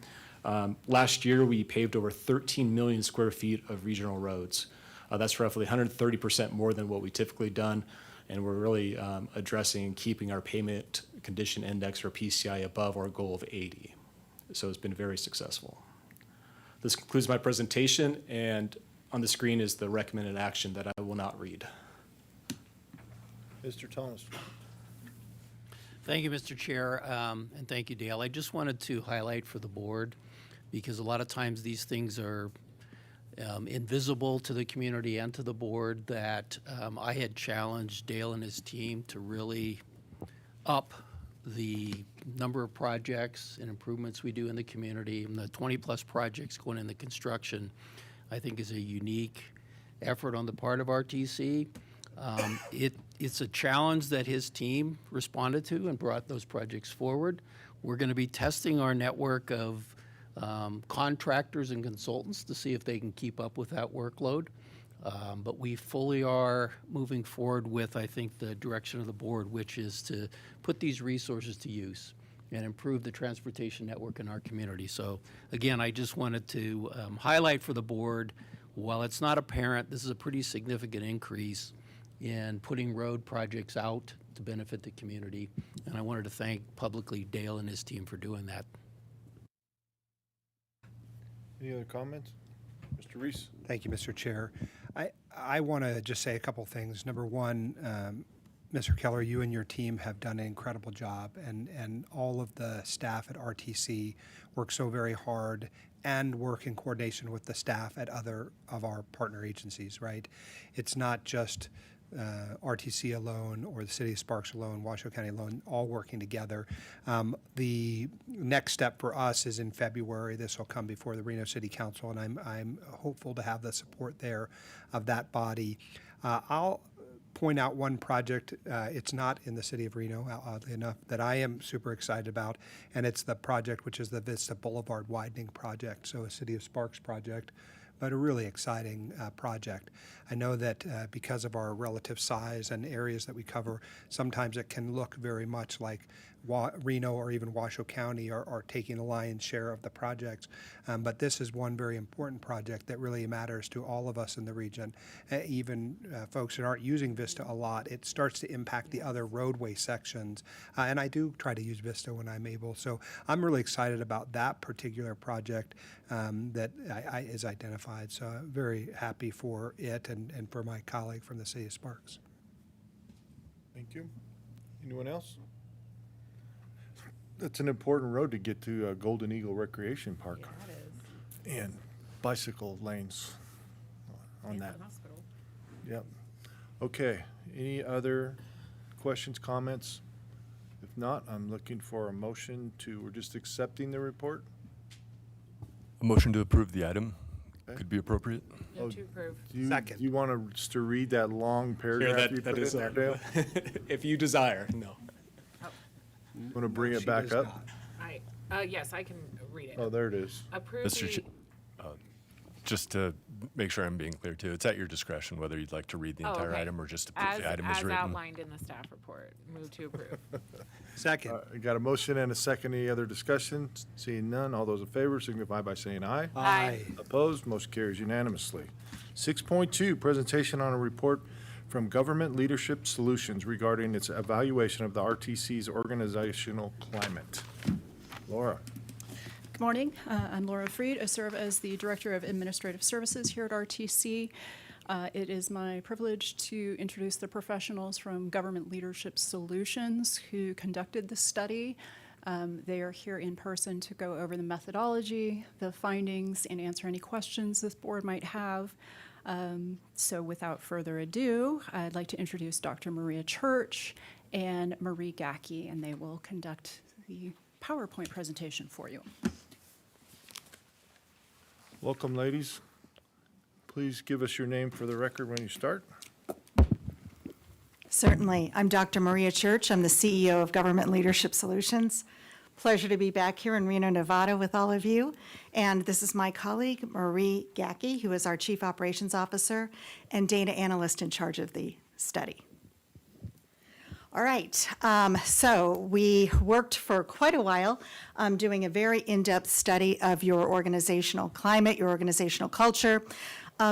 Last year, we paved over 13 million square feet of regional roads. That's roughly 130% more than what we typically done, and we're really addressing and keeping our pavement condition index, or PCI, above our goal of 80. So it's been very successful. This concludes my presentation, and on the screen is the recommended action that I will not read. Mr. Thomas. Thank you, Mr. Chair, and thank you, Dale. I just wanted to highlight for the board, because a lot of times these things are invisible to the community and to the board, that I had challenged Dale and his team to really up the number of projects and improvements we do in the community. And the 20-plus projects going into construction, I think, is a unique effort on the part of RTC. It's a challenge that his team responded to and brought those projects forward. We're going to be testing our network of contractors and consultants to see if they can keep up with that workload. But we fully are moving forward with, I think, the direction of the board, which is to put these resources to use and improve the transportation network in our community. So again, I just wanted to highlight for the board, while it's not apparent, this is a pretty significant increase in putting road projects out to benefit the community. And I wanted to thank publicly Dale and his team for doing that. Any other comments? Mr. Reese? Thank you, Mr. Chair. I want to just say a couple things. Number one, Mr. Keller, you and your team have done an incredible job, and all of the staff at RTC work so very hard and work in coordination with the staff at other of our partner agencies, right? It's not just RTC alone or the City of Sparks alone, Washoe County alone, all working together. The next step for us is in February. This will come before the Reno City Council, and I'm hopeful to have the support there of that body. I'll point out one project. It's not in the city of Reno, oddly enough, that I am super excited about, and it's the project which is the Vista Boulevard Widening Project, so a City of Sparks project, but a really exciting project. I know that because of our relative size and areas that we cover, sometimes it can look very much like Reno or even Washoe County are taking a lion's share of the projects. But this is one very important project that really matters to all of us in the region. Even folks that aren't using Vista a lot, it starts to impact the other roadway sections. And I do try to use Vista when I'm able. So I'm really excited about that particular project that is identified. So I'm very happy for it and for my colleague from the City of Sparks. Thank you. Anyone else? That's an important road to get to Golden Eagle Recreation Park. Yeah, it is. And bicycle lanes on And that. the hospital. Yep. Okay, any other questions, comments? If not, I'm looking for a motion we're just accepting the report? A motion to approve the item Okay. could be appropriate. Move to approve. Second. Do you want us to read that long paragraph you put in there, Dale? If you desire, no. Want to bring it She back does up? not. Yes, I can read it. Oh, there it is. Approve Mr. the, Ch- Just to make sure I'm being clear too, it's at your discretion whether you'd like to read the Oh, entire okay. item or just approve as, the item as as written. outlined in the staff report. Move to approve. Second. I got a motion and a second. Any other discussion? Seeing none, all those in favor signify by saying aye. Aye. Opposed, motion carries unanimously. 6.2, presentation on a report from Government Leadership Solutions regarding its evaluation of the RTC's organizational climate. Laura. Good morning. I'm Laura Freed. I serve as the Director of Administrative Services here at RTC. It is my privilege to introduce the professionals from Government Leadership Solutions who conducted the study. They are here in person to go over the methodology, the findings, and answer any questions this board might have. So without further ado, I'd like to introduce Dr. Maria Church and Marie Gackey, and they will conduct the PowerPoint presentation for you. Welcome, ladies. Please give us your name for the record when you start. Certainly. I'm Dr. Maria Church. I'm the CEO of Government Leadership Solutions. Pleasure to be back here in Reno, Nevada with all of you. And this is my colleague, Marie Gackey, who is our Chief Operations Officer and data analyst in charge of the study. All right, so we worked for quite a while doing a very in-depth study of your organizational climate, your organizational culture.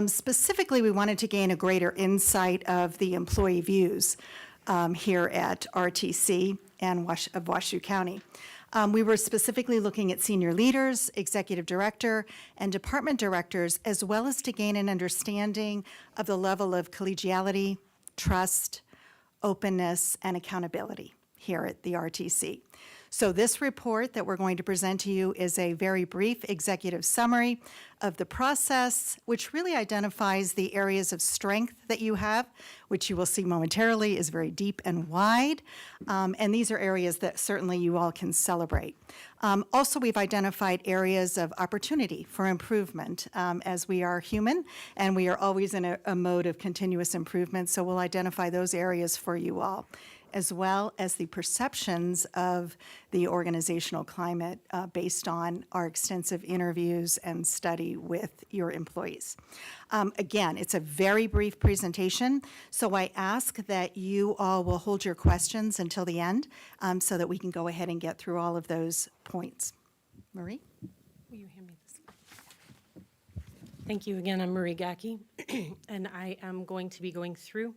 Specifically, we wanted to gain a greater insight of the employee views here at RTC and of Washoe County. We were specifically looking at senior leaders, executive director, and department directors, as well as to gain an understanding of the level of collegiality, trust, openness, and accountability here at the RTC. So this report that we're going to present to you is a very brief executive summary of the process, which really identifies the areas of strength that you have, which you will see momentarily is very deep and wide. And these are areas that certainly you all can celebrate. Also, we've identified areas of opportunity for improvement as we are human and we are always in a mode of continuous improvement. So we'll identify those areas for you all, as well as the perceptions of the organizational climate based on our extensive interviews and study with your employees. Again, it's a very brief presentation, so I ask that you all will hold your questions until the end so that we can go ahead and get through all of those points. Marie? Will you hand me this? Thank you again. I'm Marie Gacke, and I am going to be going through.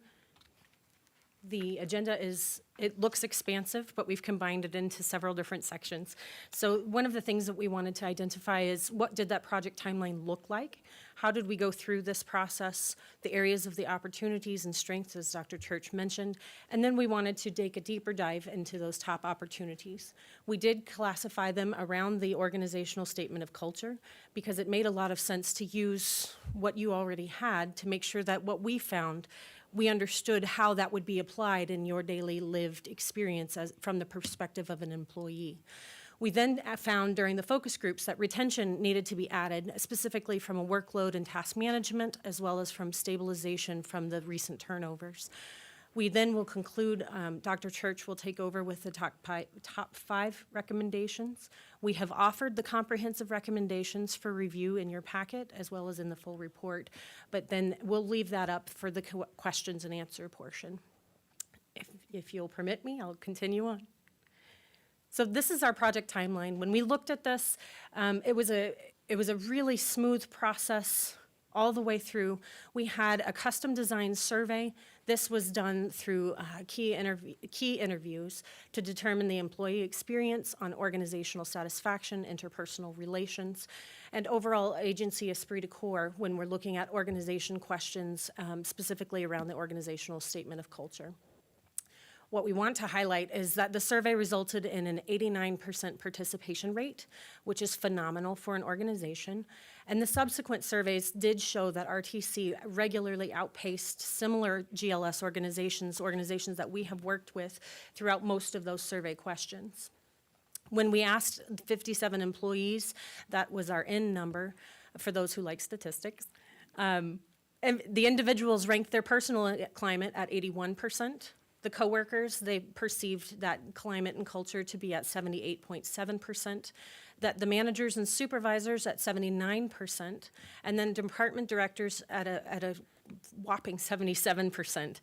The agenda it looks expansive, but we've combined it into several different sections. So one of the things that we wanted to identify is what did that project timeline look like? How did we go through this process, the areas of the opportunities and strengths, as Dr. Church mentioned, and then we wanted to take a deeper dive into those top opportunities. We did classify them around the organizational statement of culture because it made a lot of sense to use what you already had to make sure that what we found we understood how that would be applied in your daily lived experience from the perspective of an employee. We then found during the focus groups that retention needed to be added, specifically from a workload and task management, as well as from stabilization from the recent turnovers. We then will conclude, Dr. Church will take over with the top 5 recommendations. We have offered the comprehensive recommendations for review in your packet as well as in the full report, but then we'll leave that up for the questions and answer portion. If you'll permit me, I'll continue on. So this is our project timeline. When we looked at this, it was a really smooth process all the way through. We had a custom design survey. This was done through key interviews to determine the employee experience on organizational satisfaction, interpersonal relations, and overall agency esprit de corps when we're looking at organization questions, specifically around the organizational statement of culture. What we want to highlight is that the survey resulted in an 89% participation rate, which is phenomenal for an organization. And the subsequent surveys did show that RTC regularly outpaced similar GLS organizations that we have worked with throughout most of those survey questions. When we asked 57 employees, that was our N number for those who like statistics. And the individuals ranked their personal climate at 81%. The coworkers, they perceived that climate and culture to be at 78.7%, that the managers and supervisors at 79%, and then department directors at a whopping 77%,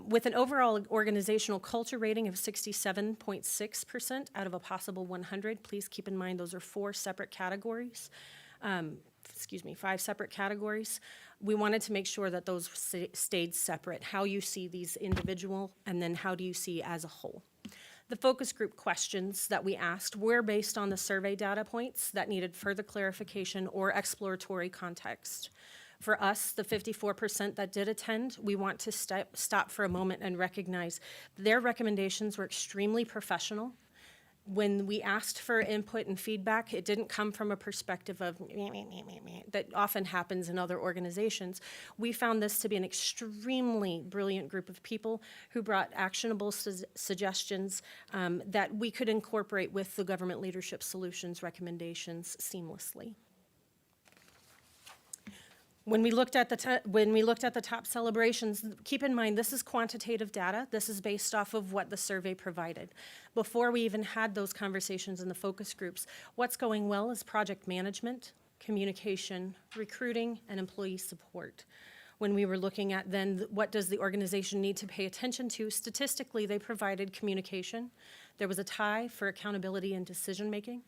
with an overall organizational culture rating of 67.6% out of a possible 100. Please keep in mind those are 5 separate categories. We wanted to make sure that those stayed separate, how you see these individual, and then how do you see as a whole. The focus group questions that we asked were based on the survey data points that needed further clarification or exploratory context. For us, the 54% that did attend, we want to stop for a moment and recognize their recommendations were extremely professional. When we asked for input and feedback, it didn't come from a perspective of that often happens in other organizations. We found this to be an extremely brilliant group of people who brought actionable suggestions that we could incorporate with the Government Leadership Solutions recommendations seamlessly. When we looked at the top celebrations, keep in mind this is quantitative data. This is based off of what the survey provided. Before we even had those conversations in the focus groups, what's going well is project management, communication, recruiting, and employee support. When we were looking at then what does the organization need to pay attention to, statistically, they provided communication. There was a tie for accountability and decision-making.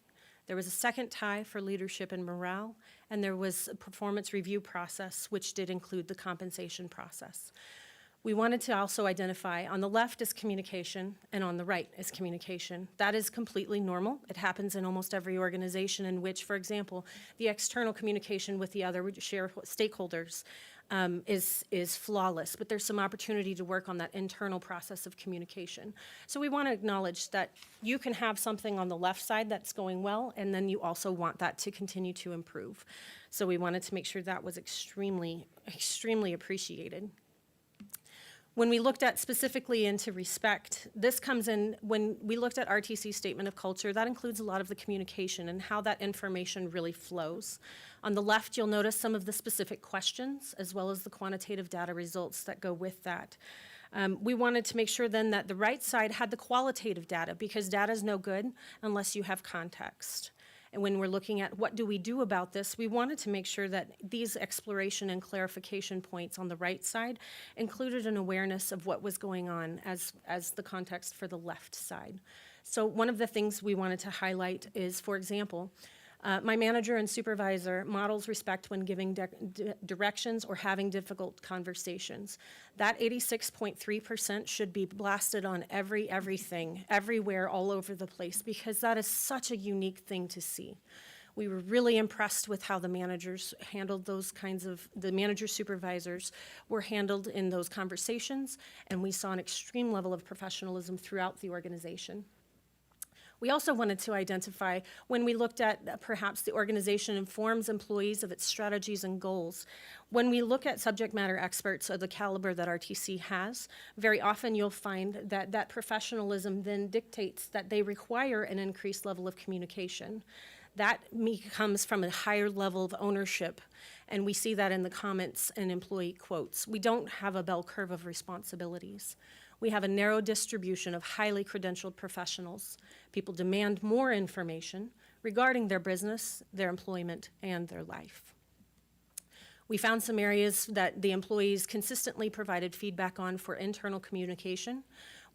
There was a second tie for leadership and morale, and there was a performance review process, which did include the compensation process. We wanted to also identify on the left is communication and on the right is communication. That is completely normal. It happens in almost every organization in which, for example, the external communication with the other stakeholders is flawless, but there's some opportunity to work on that internal process of communication. So we want to acknowledge that you can have something on the left side that's going well, and then you also want that to continue to improve. So we wanted to make sure that was extremely, extremely appreciated. When we looked at specifically into respect, this comes in, when we looked at RTC's statement of culture, that includes a lot of the communication and how that information really flows. On the left, you'll notice some of the specific questions as well as the quantitative data results that go with that. We wanted to make sure then that the right side had the qualitative data, because data is no good unless you have context. And when we're looking at what do we do about this, we wanted to make sure that these exploration and clarification points on the right side included an awareness of what was going on as the context for the left side. So one of the things we wanted to highlight is, for example, my manager and supervisor models respect when giving directions or having difficult conversations. That 86.3% should be blasted on everything, everywhere, all over the place, because that is such a unique thing to see. We were really impressed with how the managers handled those kinds of, the manager supervisors were handled in those conversations, and we saw an extreme level of professionalism throughout the organization. We also wanted to identify, when we looked at perhaps the organization informs employees of its strategies and goals, when we look at subject matter experts of the caliber that RTC has, very often you'll find that that professionalism then dictates that they require an increased level of communication. That comes from a higher level of ownership, and we see that in the comments and employee quotes. We don't have a bell curve of responsibilities. We have a narrow distribution of highly credentialed professionals. People demand more information regarding their business, their employment, and their life. We found some areas that the employees consistently provided feedback on for internal communication.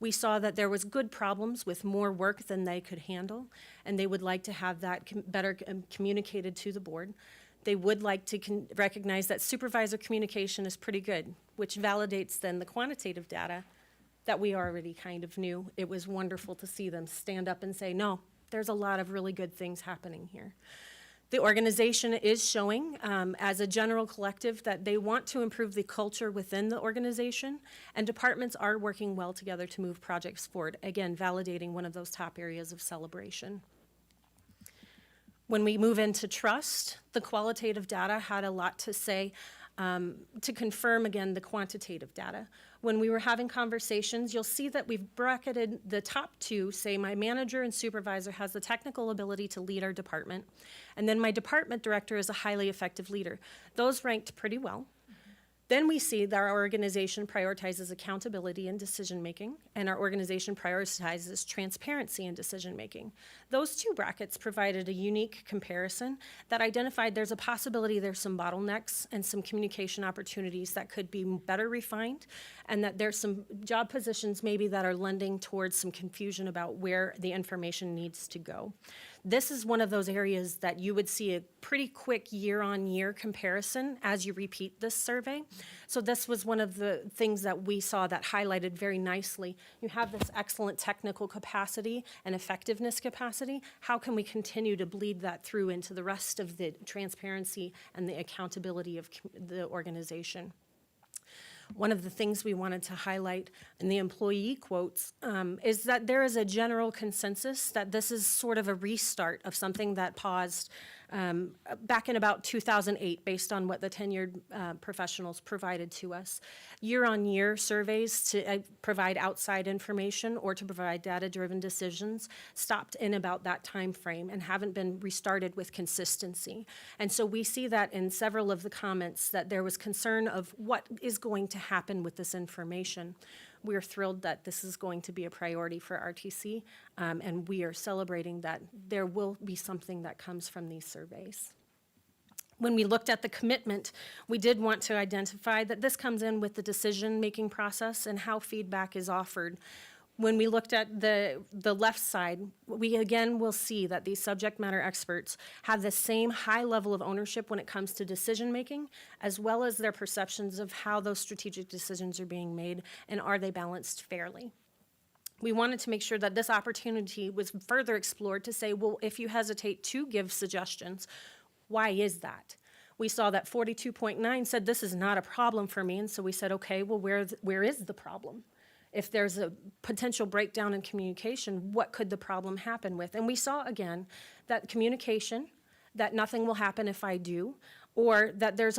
We saw that there was good problems with more work than they could handle, and they would like to have that better communicated to the board. They would like to recognize that supervisor communication is pretty good, which validates then the quantitative data that we already kind of knew. It was wonderful to see them stand up and say, no, there's a lot of really good things happening here. The organization is showing, as a general collective, that they want to improve the culture within the organization, and departments are working well together to move projects forward, again, validating one of those top areas of celebration. When we move into trust, the qualitative data had a lot to say to confirm, again, the quantitative data. When we were having conversations, you'll see that we've bracketed the top two, say my manager and supervisor has the technical ability to lead our department, and then my department director is a highly effective leader. Those ranked pretty well. Then we see that our organization prioritizes accountability and decision-making, and our organization prioritizes transparency in decision-making. Those two brackets provided a unique comparison that identified there's a possibility there's some bottlenecks and some communication opportunities that could be better refined, and that there's some job positions maybe that are lending towards some confusion about where the information needs to go. This is one of those areas that you would see a pretty quick year-on-year comparison as you repeat this survey. So this was one of the things that we saw that highlighted very nicely. You have this excellent technical capacity and effectiveness capacity. How can we continue to bleed that through into the rest of the transparency and the accountability of the organization? One of the things we wanted to highlight in the employee quotes is that there is a general consensus that this is sort of a restart of something that paused back in about 2008 based on what the tenured professionals provided to us. Year-on-year surveys to provide outside information or to provide data-driven decisions stopped in about that time frame and haven't been restarted with consistency. And so we see that in several of the comments that there was concern of what is going to happen with this information. We're thrilled that this is going to be a priority for RTC, and we are celebrating that there will be something that comes from these surveys. When we looked at the commitment, we did want to identify that this comes in with the decision-making process and how feedback is offered. When we looked at the left side, we again will see that these subject matter experts have the same high level of ownership when it comes to decision-making, as well as their perceptions of how those strategic decisions are being made and are they balanced fairly. We wanted to make sure that this opportunity was further explored to say, well, if you hesitate to give suggestions, why is that? We saw that 42.9 said this is not a problem for me, and so we said, okay, well, where is the problem? If there's a potential breakdown in communication, what could the problem happen with? And we saw again that communication, that nothing will happen if I do, or that there's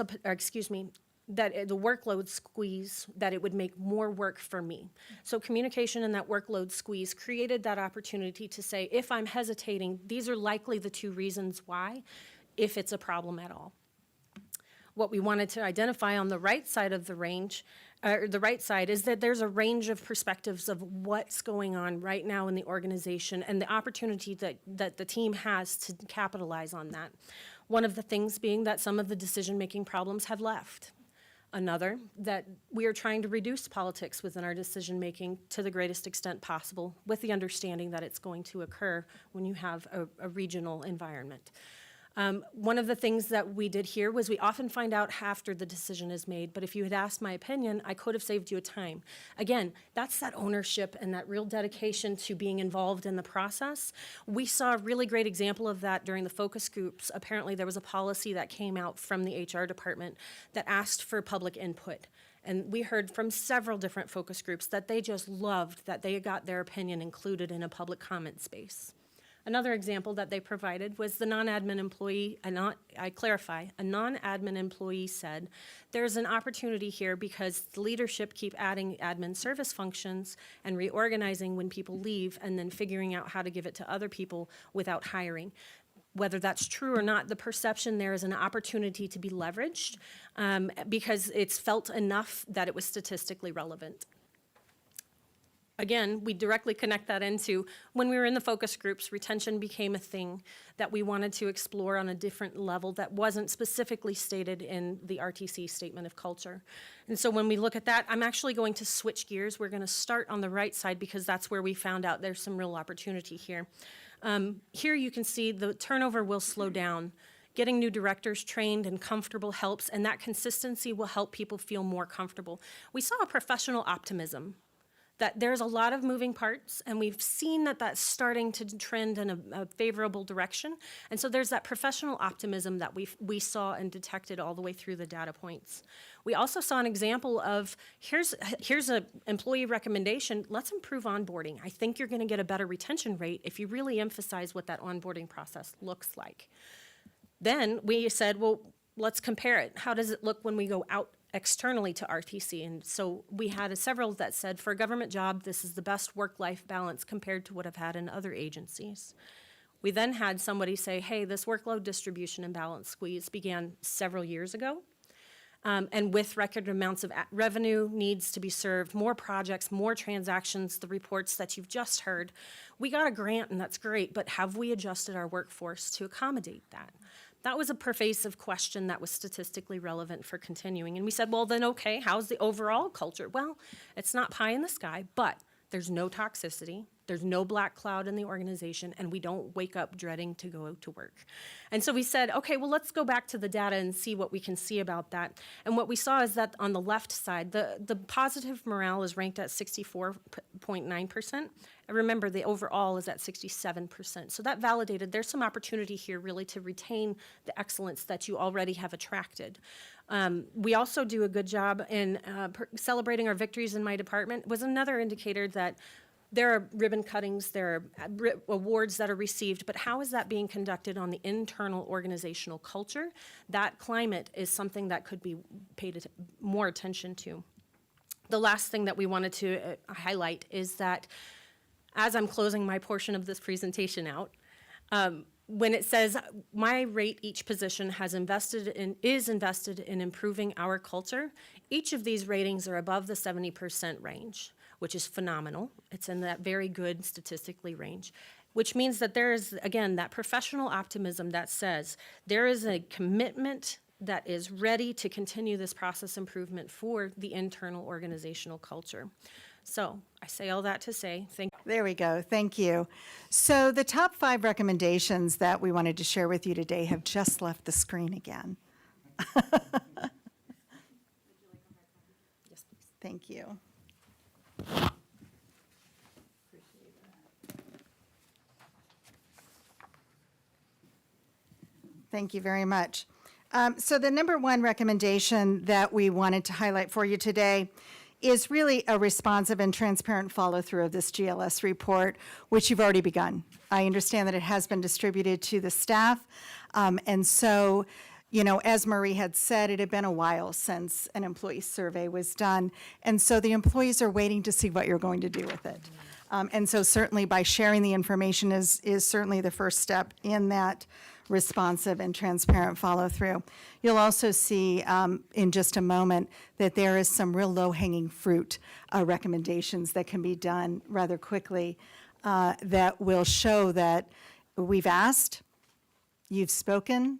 that the workload squeeze, that it would make more work for me. So communication and that workload squeeze created that opportunity to say, if I'm hesitating, these are likely the two reasons why, if it's a problem at all. What we wanted to identify on the right side of the range, the right side, is that there's a range of perspectives of what's going on right now in the organization and the opportunity that the team has to capitalize on that. One of the things being that some of the decision-making problems have left. Another, that we are trying to reduce politics within our decision-making to the greatest extent possible, with the understanding that it's going to occur when you have a regional environment. One of the things that we did here was we often find out after the decision is made, but if you had asked my opinion, I could have saved you a time. Again, that's that ownership and that real dedication to being involved in the process. We saw a really great example of that during the focus groups. Apparently, there was a policy that came out from the HR department that asked for public input. And we heard from several different focus groups that they just loved that they got their opinion included in a public comment space. Another example that they provided was the non-admin employee, a non-admin employee said, there's an opportunity here because the leadership keep adding admin service functions and reorganizing when people leave and then figuring out how to give it to other people without hiring. Whether that's true or not, the perception there is an opportunity to be leveraged because it's felt enough that it was statistically relevant. Again, we directly connect that into when we were in the focus groups, retention became a thing that we wanted to explore on a different level that wasn't specifically stated in the RTC Statement of Culture. And so when we look at that, I'm actually going to switch gears. We're going to start on the right side because that's where we found out there's some real opportunity here. Here you can see the turnover will slow down. Getting new directors trained and comfortable helps, and that consistency will help people feel more comfortable. We saw a professional optimism, that there's a lot of moving parts, and we've seen that that's starting to trend in a favorable direction. And so there's that professional optimism that we saw and detected all the way through the data points. We also saw an example of, here's an employee recommendation, let's improve onboarding. I think you're gonna get a better retention rate if you really emphasize what that onboarding process looks like. Then we said, well, let's compare it. How does it look when we go out externally to RTC? And so we had several that said, for a government job, this is the best work-life balance compared to what I've had in other agencies. We then had somebody say, hey, this workload distribution and balance squeeze began several years ago. And with record amounts of revenue needs to be served, more projects, more transactions, the reports that you've just heard. We got a grant and that's great, but have we adjusted our workforce to accommodate that? That was a pervasive question that was statistically relevant for continuing. And we said, well, then, okay, how's the overall culture? Well, it's not pie in the sky, but there's no toxicity. There's no black cloud in the organization, and we don't wake up dreading to go to work. And so we said, okay, well, let's go back to the data and see what we can see about that. And what we saw is that on the left side, the positive morale is ranked at 64.9%. And remember, the overall is at 67%. So that validated there's some opportunity here really to retain the excellence that you already have attracted. We also do a good job in celebrating our victories in my department. Was another indicator that there are ribbon cuttings, there are awards that are received, but how is that being conducted on the internal organizational culture? That climate is something that could be paid more attention to. The last thing that we wanted to highlight is that as I'm closing my portion of this presentation out, when it says my rate each position is invested in improving our culture, each of these ratings are above the 70% range, which is phenomenal. It's in that very good statistically range. which means that there is, again, that professional optimism that says there is a commitment that is ready to continue this process improvement for the internal organizational culture. So I say all that to say, thank you. There we go. Thank you. So the top 5 recommendations that we wanted to share with you today have just left the screen again. Thank you. Thank you very much. So the number 1 recommendation that we wanted to highlight for you today is really a responsive and transparent follow-through of this GLS report, which you've already begun. I understand that it has been distributed to the staff. And so, you know, as Marie had said, it had been a while since an employee survey was done. And so the employees are waiting to see what you're going to do with it. And so certainly by sharing the information is certainly the first step in that responsive and transparent follow-through. You'll also see in just a moment that there is some real low-hanging fruit recommendations that can be done rather quickly that will show that we've asked, you've spoken,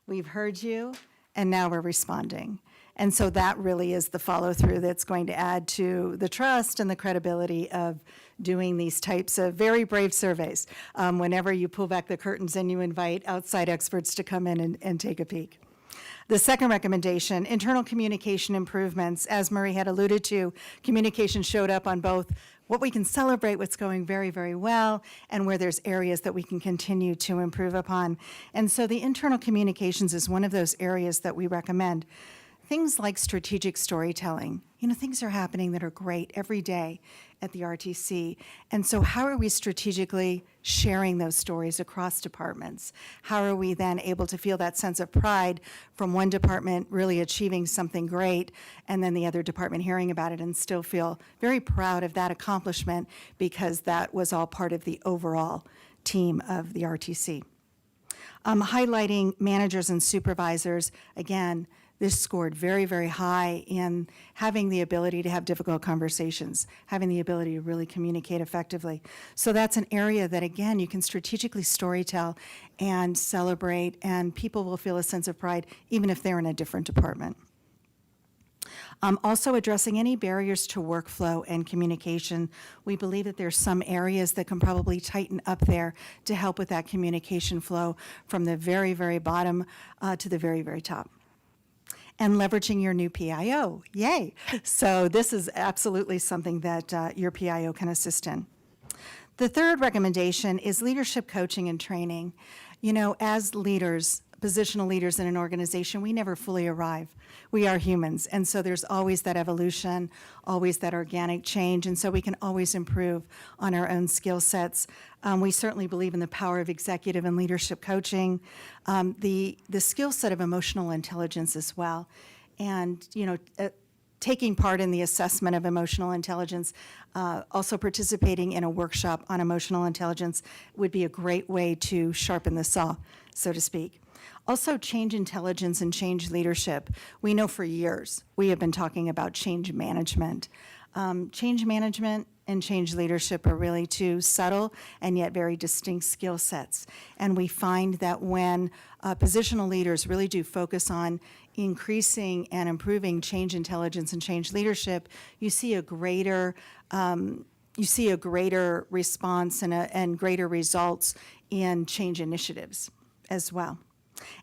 we've heard you, and now we're responding. And so that really is the follow-through that's going to add to the trust and the credibility of doing these types of very brave surveys whenever you pull back the curtains and you invite outside experts to come in and take a peek. The second recommendation, internal communication improvements. As Marie had alluded to, communication showed up on both what we can celebrate, what's going very, very well, and where there's areas that we can continue to improve upon. And so the internal communications is one of those areas that we recommend. Things like strategic storytelling. You know, things are happening that are great every day at the RTC. And so how are we strategically sharing those stories across departments? How are we then able to feel that sense of pride from one department really achieving something great and then the other department hearing about it and still feel very proud of that accomplishment because that was all part of the overall team of the RTC. Highlighting managers and supervisors, again, this scored very, very high in having the ability to have difficult conversations, having the ability to really communicate effectively. So that's an area that, again, you can strategically storytell and celebrate, and people will feel a sense of pride even if they're in a different department. Also addressing any barriers to workflow and communication. We believe that there's some areas that can probably tighten up there to help with that communication flow from the very, very bottom to the very, very top. And leveraging your new PIO, yay. So this is absolutely something that your PIO can assist in. The third recommendation is leadership coaching and training. You know, as leaders, positional leaders in an organization, we never fully arrive. We are humans, and so there's always that evolution, always that organic change, and so we can always improve on our own skill sets. We certainly believe in the power of executive and leadership coaching, the skill set of emotional intelligence as well, and you know, taking part in the assessment of emotional intelligence, also participating in a workshop on emotional intelligence would be a great way to sharpen the saw, so to speak. Also, change intelligence and change leadership. We know for years we have been talking about change management. Change management and change leadership are really two subtle and yet very distinct skill sets. And we find that when positional leaders really do focus on increasing and improving change intelligence and change leadership, you see a greater response and greater results in change initiatives as well.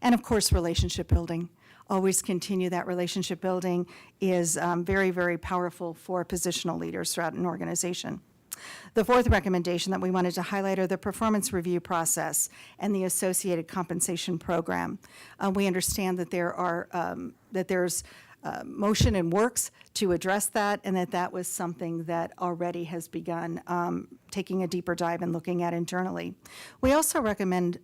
And of course, relationship building. Always continue that relationship building is very, very powerful for positional leaders throughout an organization. The fourth recommendation that we wanted to highlight are the performance review process and the associated compensation program. We understand that there's motion and works to address that, and that was something that already has begun taking a deeper dive and looking at internally. We also recommend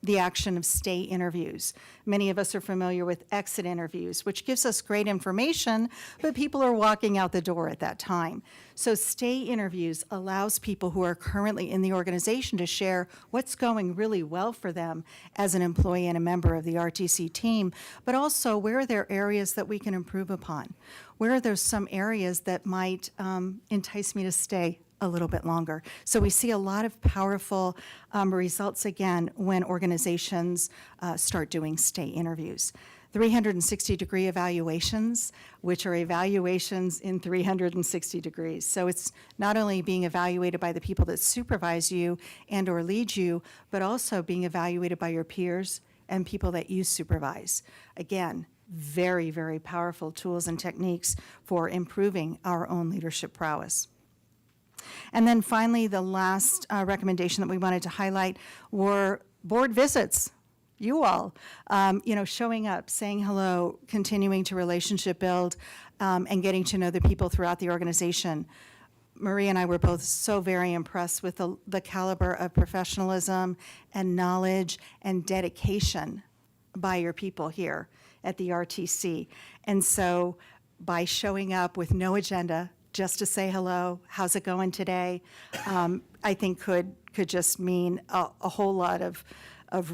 the action of stay interviews. Many of us are familiar with exit interviews, which gives us great information, but people are walking out the door at that time. So stay interviews allows people who are currently in the organization to share what's going really well for them as an employee and a member of the RTC team, but also where are there areas that we can improve upon? Where are there some areas that might entice me to stay a little bit longer. So we see a lot of powerful results again when organizations start doing stay interviews. 360-degree evaluations, which are evaluations in 360 degrees. So it's not only being evaluated by the people that supervise you and or lead you, but also being evaluated by your peers and people that you supervise. Again, very, very powerful tools and techniques for improving our own leadership prowess. And then finally, the last recommendation that we wanted to highlight were board visits. You all, showing up, saying hello, continuing to relationship build, and getting to know the people throughout the organization. Marie and I were both so very impressed with the caliber of professionalism and knowledge and dedication by your people here at the RTC. And so by showing up with no agenda, just to say hello, how's it going today, I think could just mean a whole lot of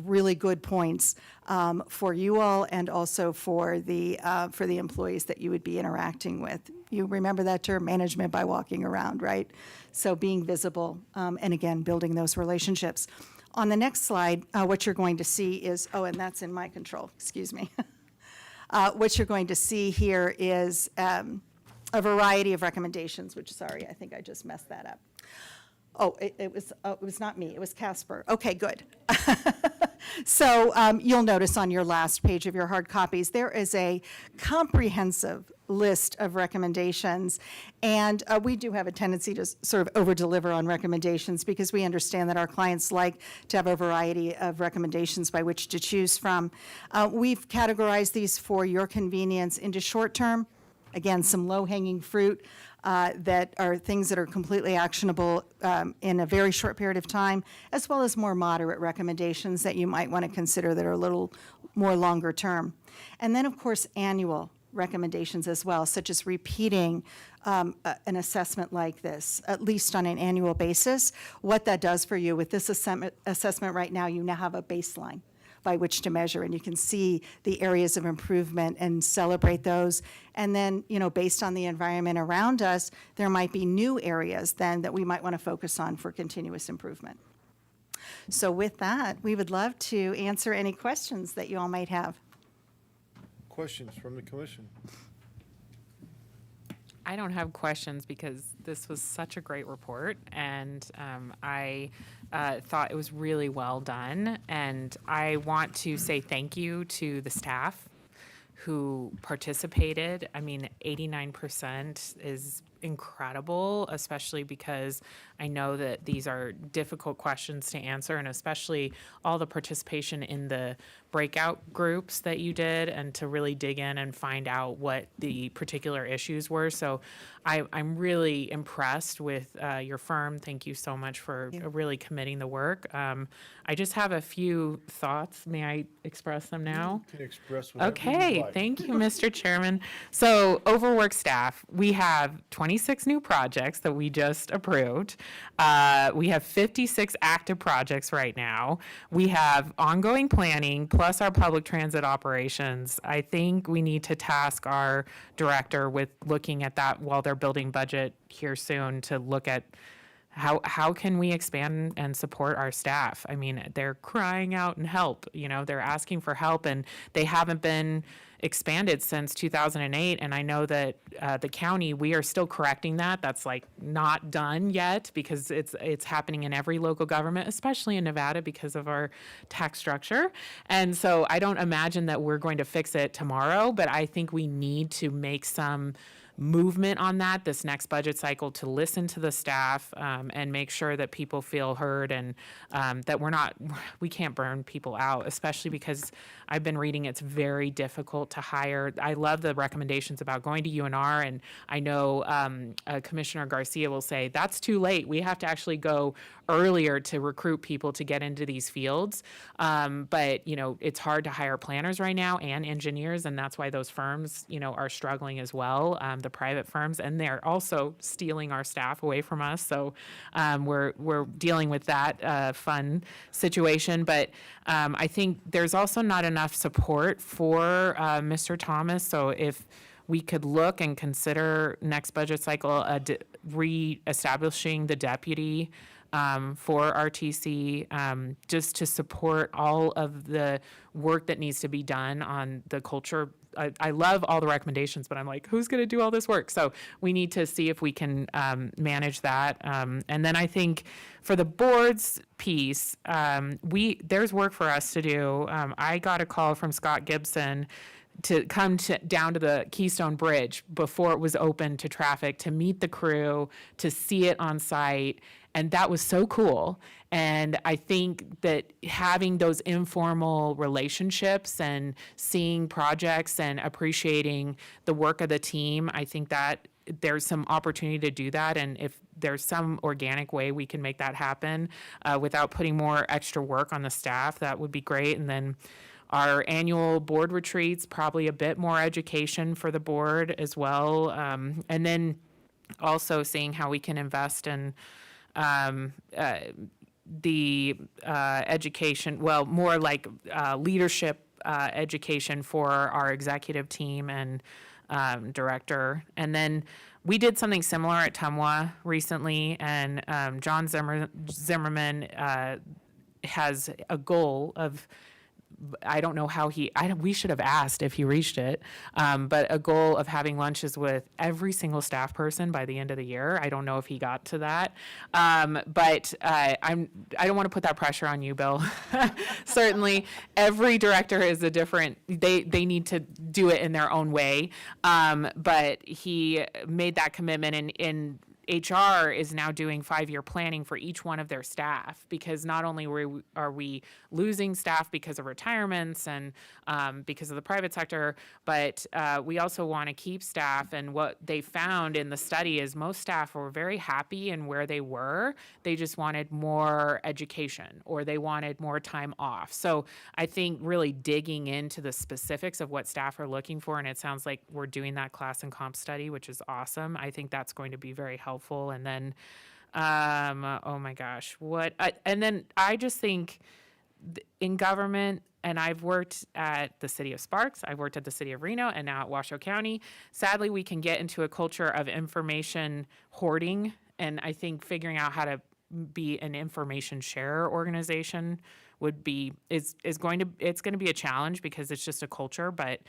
really good points for you all and also for the employees that you would be interacting with. You remember that term, management by walking around, right? So being visible and again, building those relationships. On the next slide, what you're going to see is, and that's in my control, excuse me. What you're going to see here is a variety of recommendations, which, sorry, I think I just messed that up. It was not me, it was Casper. Okay, good. So you'll notice on your last page of your hard copies, there is a comprehensive list of recommendations. And we do have a tendency to sort of over-deliver on recommendations because we understand that our clients like to have a variety of recommendations by which to choose from. We've categorized these for your convenience into short-term, again, some low-hanging fruit, that are things that are completely actionable in a very short period of time, as well as more moderate recommendations that you might want to consider that are a little more longer term. And then, of course, annual recommendations as well, such as repeating an assessment like this, at least on an annual basis. What that does for you with this assessment right now, you now have a baseline by which to measure, and you can see the areas of improvement and celebrate those. And then, based on the environment around us, there might be new areas then that we might want to focus on for continuous improvement. So with that, we would love to answer any questions that you all might have. Questions from the commission? I don't have questions because this was such a great report, and I thought it was really well done. And I want to say thank you to the staff who participated. I mean, 89% is incredible, especially because I know that these are difficult questions to answer, and especially all the participation in the breakout groups that you did and to really dig in and find out what the particular issues were. So I'm really impressed with your firm. Thank you so much for really committing the work. I just have a few thoughts. May I express them now? You can express whatever Okay, you'd like. thank you, Mr. Chairman. So overwork staff, we have 26 new projects that we just approved. We have 56 active projects right now. We have ongoing planning plus our public transit operations. I think we need to task our director with looking at that while they're building budget here soon to look at how can we expand and support our staff? I mean, they're crying out and help, they're asking for help, and they haven't been expanded since 2008. And I know that the county, we are still correcting that. That's not done yet because it's happening in every local government, especially in Nevada because of our tax structure. And so I don't imagine that we're going to fix it tomorrow, but I think we need to make some movement on that this next budget cycle to listen to the staff and make sure that people feel heard and that we can't burn people out, especially because I've been reading it's very difficult to hire. I love the recommendations about going to UNR, and I know Commissioner Garcia will say that's too late. We have to actually go earlier to recruit people to get into these fields. But it's hard to hire planners right now and engineers, and that's why those firms, are struggling as well. The private firms, and they're also stealing our staff away from us. So we're dealing with that fun situation. But I think there's also not enough support for Mr. Thomas. So if we could look and consider next budget cycle re-establishing the deputy for RTC, just to support all of the work that needs to be done on the culture. I love all the recommendations, but I'm like, who's going to do all this work? So we need to see if we can manage that. And then I think for the board's piece, there's work for us to do. I got a call from Scott Gibson to come down to the Keystone Bridge before it was open to traffic, to meet the crew, to see it on site. And that was so cool. And I think that having those informal relationships and seeing projects and appreciating the work of the team, I think that there's some opportunity to do that. And if there's some organic way we can make that happen without putting more extra work on the staff, that would be great. And then our annual board retreats, probably a bit more education for the board as well. And then also seeing how we can invest in the education, well, more like leadership education for our executive team and director. And then we did something similar at Tumwa recently, and John Zimmerman has a goal of, I don't know how we should have asked if he reached it, but a goal of having lunches with every single staff person by the end of the year. I don't know if he got to that, but I don't want to put that pressure on you, Bill. Certainly, every director is a different. They need to do it in their own way, but he made that commitment, and in HR is now doing 5-year planning for each one of their staff, because not only are we losing staff because of retirements and because of the private sector, but we also want to keep staff. And what they found in the study is most staff were very happy in where they were. They just wanted more education, or they wanted more time off. So I think really digging into the specifics of what staff are looking for, and it sounds like we're doing that class and comp study, which is awesome. I think that's going to be very helpful. And then, oh my gosh, and then I just think in government, and I've worked at the city of Sparks, I've worked at the city of Reno, and now at Washoe County. Sadly, we can get into a culture of information hoarding, and I think figuring out how to be an information share organization it's going to be a challenge, because it's just a culture, but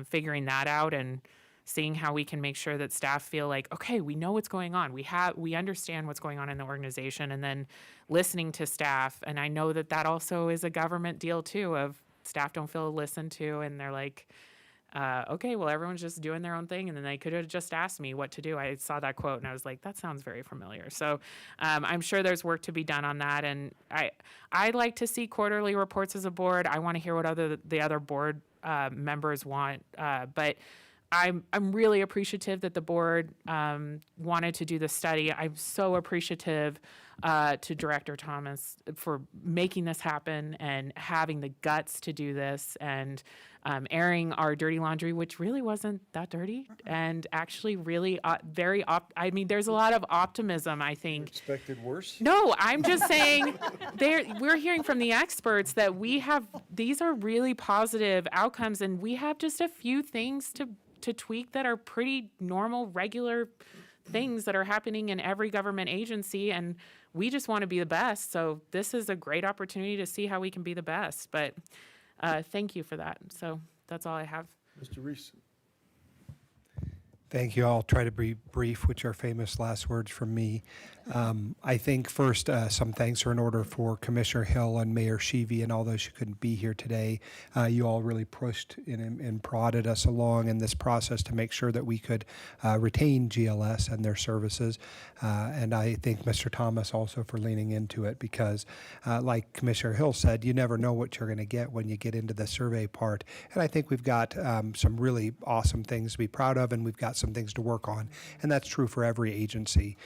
figuring that out and seeing how we can make sure that staff feel like, okay, we know what's going on. We understand what's going on in the organization, and then listening to staff. And I know that also is a government deal too, of staff don't feel listened to, and they're like, okay, well, everyone's just doing their own thing. And then they could have just asked me what to do. I saw that quote and I was like, that sounds very familiar. So I'm sure there's work to be done on that. And I like to see quarterly reports as a board. I want to hear what the other board members want. But I'm really appreciative that the board wanted to do the study. I'm so appreciative to Director Thomas for making this happen and having the guts to do this, and airing our dirty laundry, which really wasn't that dirty, and actually really I mean, there's a lot of optimism, I think. Expected worse? No, I'm just saying we're hearing from the experts that these are really positive outcomes, and we have just a few things to tweak that are pretty normal, regular things that are happening in every government agency, and we just want to be the best. So this is a great opportunity to see how we can be the best. But thank you for that. So that's all I have. Mr. Reese. Thank you. I'll try to be brief, which are famous last words from me. I think first, some thanks are in order for Commissioner Hill and Mayor Sheevy and all those who couldn't be here today. You all really pushed and prodded us along in this process to make sure that we could retain GLS and their services. And I thank Mr. Thomas also for leaning into it, because like Commissioner Hill said, you never know what you're going to get when you get into the survey part. And I think we've got some really awesome things to be proud of, and we've got some things to work on. And that's true for every agency.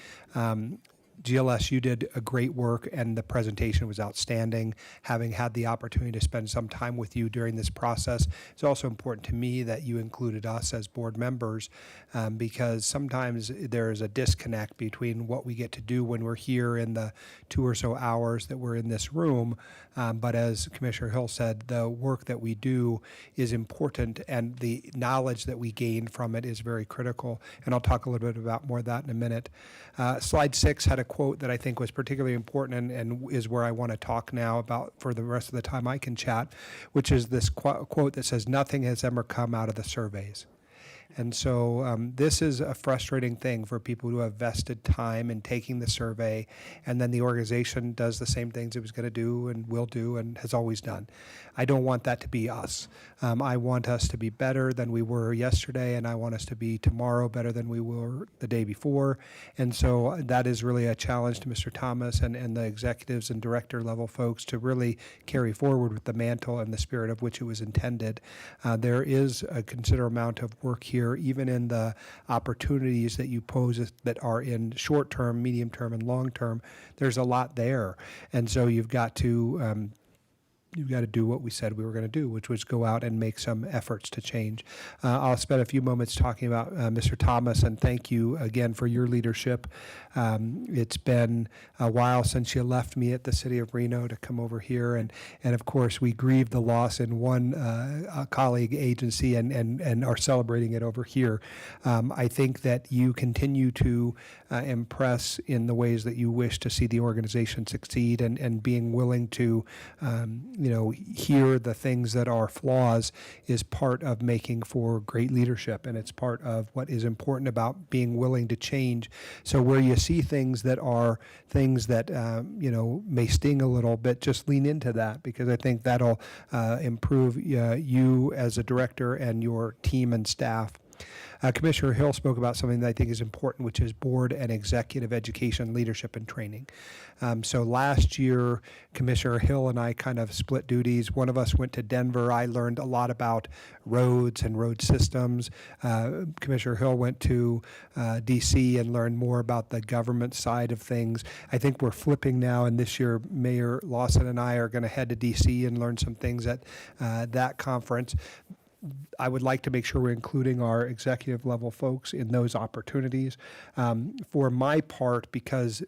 GLS, you did a great work, and the presentation was outstanding. Having had the opportunity to spend some time with you during this process, it's also important to me that you included us as board members, because sometimes there is a disconnect between what we get to do when we're here in the 2 or so hours that we're in this room. But as Commissioner Hill said, the work that we do is important, and the knowledge that we gain from it is very critical. And I'll talk a little bit about more of that in a minute. Slide 6 had a quote that I think was particularly important and is where I want to talk now about for the rest of the time I can chat, which is this quote that says, "Nothing has ever come out of the surveys." And so this is a frustrating thing for people who have vested time in taking the survey, and then the organization does the same things it was going to do and will do and has always done. I don't want that to be us. I want us to be better than we were yesterday, and I want us to be tomorrow better than we were the day before. And so that is really a challenge to Mr. Thomas and the executives and director level folks to really carry forward with the mantle and the spirit of which it was intended. There is a considerable amount of work here, even in the opportunities that you pose that are in short term, medium term, and long term. There's a lot there. And so you've got to do what we said we were going to do, which was go out and make some efforts to change. I'll spend a few moments talking about Mr. Thomas, and thank you again for your leadership. It's been a while since you left me at the City of Reno to come over here, and of course we grieved the loss in one colleague agency and are celebrating it over here. I think that you continue to impress in the ways that you wish to see the organization succeed, and being willing to hear the things that are flaws is part of making for great leadership, and it's part of what is important about being willing to change. So where you see things that are things that may sting a little bit, just lean into that, because I think that'll improve you as a director and your team and staff. Commissioner Hill spoke about something that I think is important, which is board and executive education, leadership, and training. So last year, Commissioner Hill and I kind of split duties. One of us went to Denver. I learned a lot about roads and road systems. Commissioner Hill went to DC and learned more about the government side of things. I think we're flipping now, and this year Mayor Lawson and I are going to head to DC and learn some things at that conference. I would like to make sure we're including our executive level folks in those opportunities. For my part, because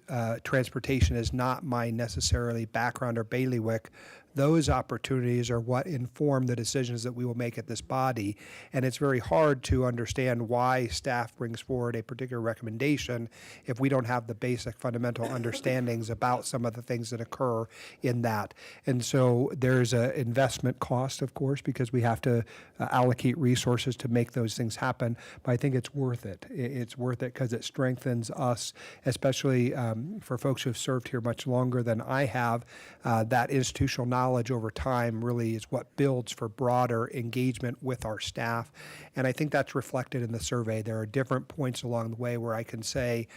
transportation is not my necessarily background or bailiwick, those opportunities are what inform the decisions that we will make at this body. And it's very hard to understand why staff brings forward a particular recommendation if we don't have the basic fundamental understandings about some of the things that occur in that. And so there's an investment cost, of course, because we have to allocate resources to make those things happen. But I think it's worth it. It's worth it because it strengthens us, especially for folks who have served here much longer than I have. That institutional knowledge over time really is what builds for broader engagement with our staff. And I think that's reflected in the survey. There are different points along the way where I can say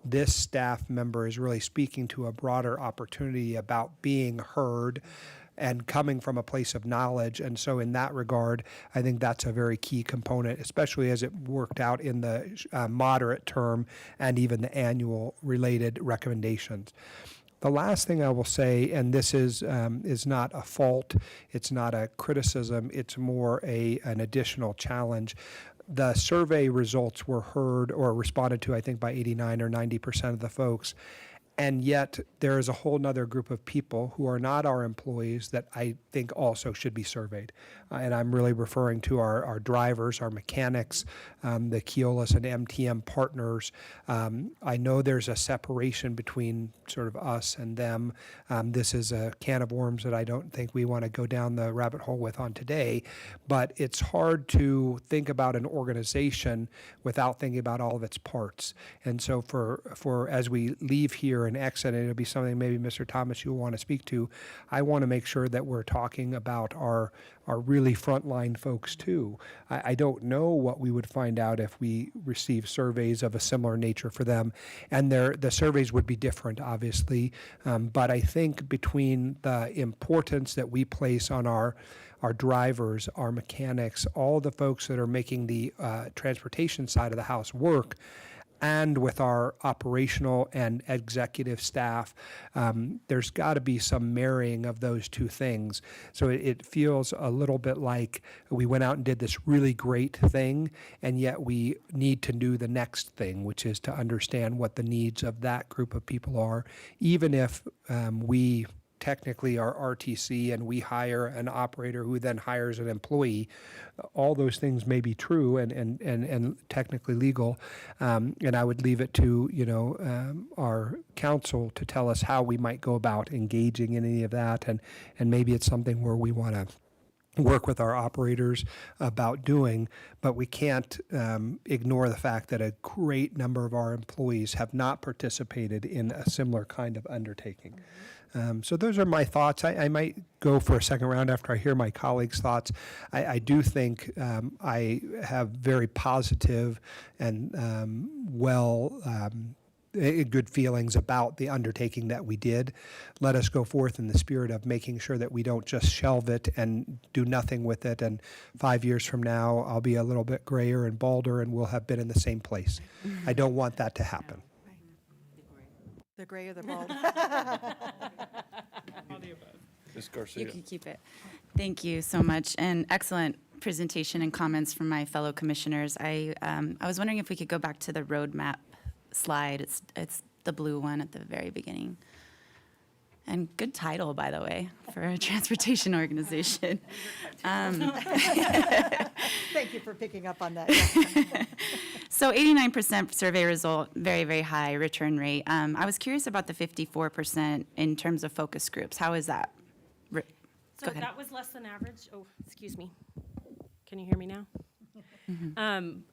this staff member is really speaking to a broader opportunity about being heard and coming from a place of knowledge. And so in that regard, I think that's a very key component, especially as it worked out in the moderate term and even the annual related recommendations. The last thing I will say, and this is not a fault, it's not a criticism, it's more an additional challenge. The survey results were heard or responded to, I think, by 89 or 90% of the folks. And yet there is a whole nother group of people who are not our employees that I think also should be surveyed. And I'm really referring to our drivers, our mechanics, the Keolis and MTM partners. I know there's a separation between sort of us and them. This is a can of worms that I don't think we want to go down the rabbit hole with on today. But it's hard to think about an organization without thinking about all of its parts. And so for as we leave here and exit, and it'll be something maybe Mr. Thomas you'll want to speak to, I want to make sure that we're talking about our really frontline folks too. I don't know what we would find out if we receive surveys of a similar nature for them, and the surveys would be different, obviously, but I think between the importance that we place on our drivers, our mechanics, all the folks that are making the transportation side of the house work, and with our operational and executive staff. There's got to be some marrying of those two things. So it feels a little bit like we went out and did this really great thing, and yet we need to do the next thing, which is to understand what the needs of that group of people are, even if we technically are RTC and we hire an operator who then hires an employee. All those things may be true and technically legal. And I would leave it to, our council to tell us how we might go about engaging in any of that. And maybe it's something where we want to work with our operators about doing, but we can't ignore the fact that a great number of our employees have not participated in a similar kind of undertaking. So those are my thoughts. I might go for a second round after I hear my colleagues' thoughts. I do think I have very positive and good feelings about the undertaking that we did. Let us go forth in the spirit of making sure that we don't just shelve it and do nothing with it. And 5 years from now, I'll be a little bit grayer and balder and we'll have been in the same place. I don't want that to happen. The gray or the bald? Ms. Garcia. You can keep it. Thank you so much, and excellent presentation and comments from my fellow commissioners. I was wondering if we could go back to the roadmap slide. It's the blue one at the very beginning. And good title, by the way, for a transportation organization. Thank you for picking up on that. So 89% survey result, very, very high return rate. I was curious about the 54% in terms of focus groups. How is that? Go ahead. That was less than average. Oh, excuse me. Can you hear me now?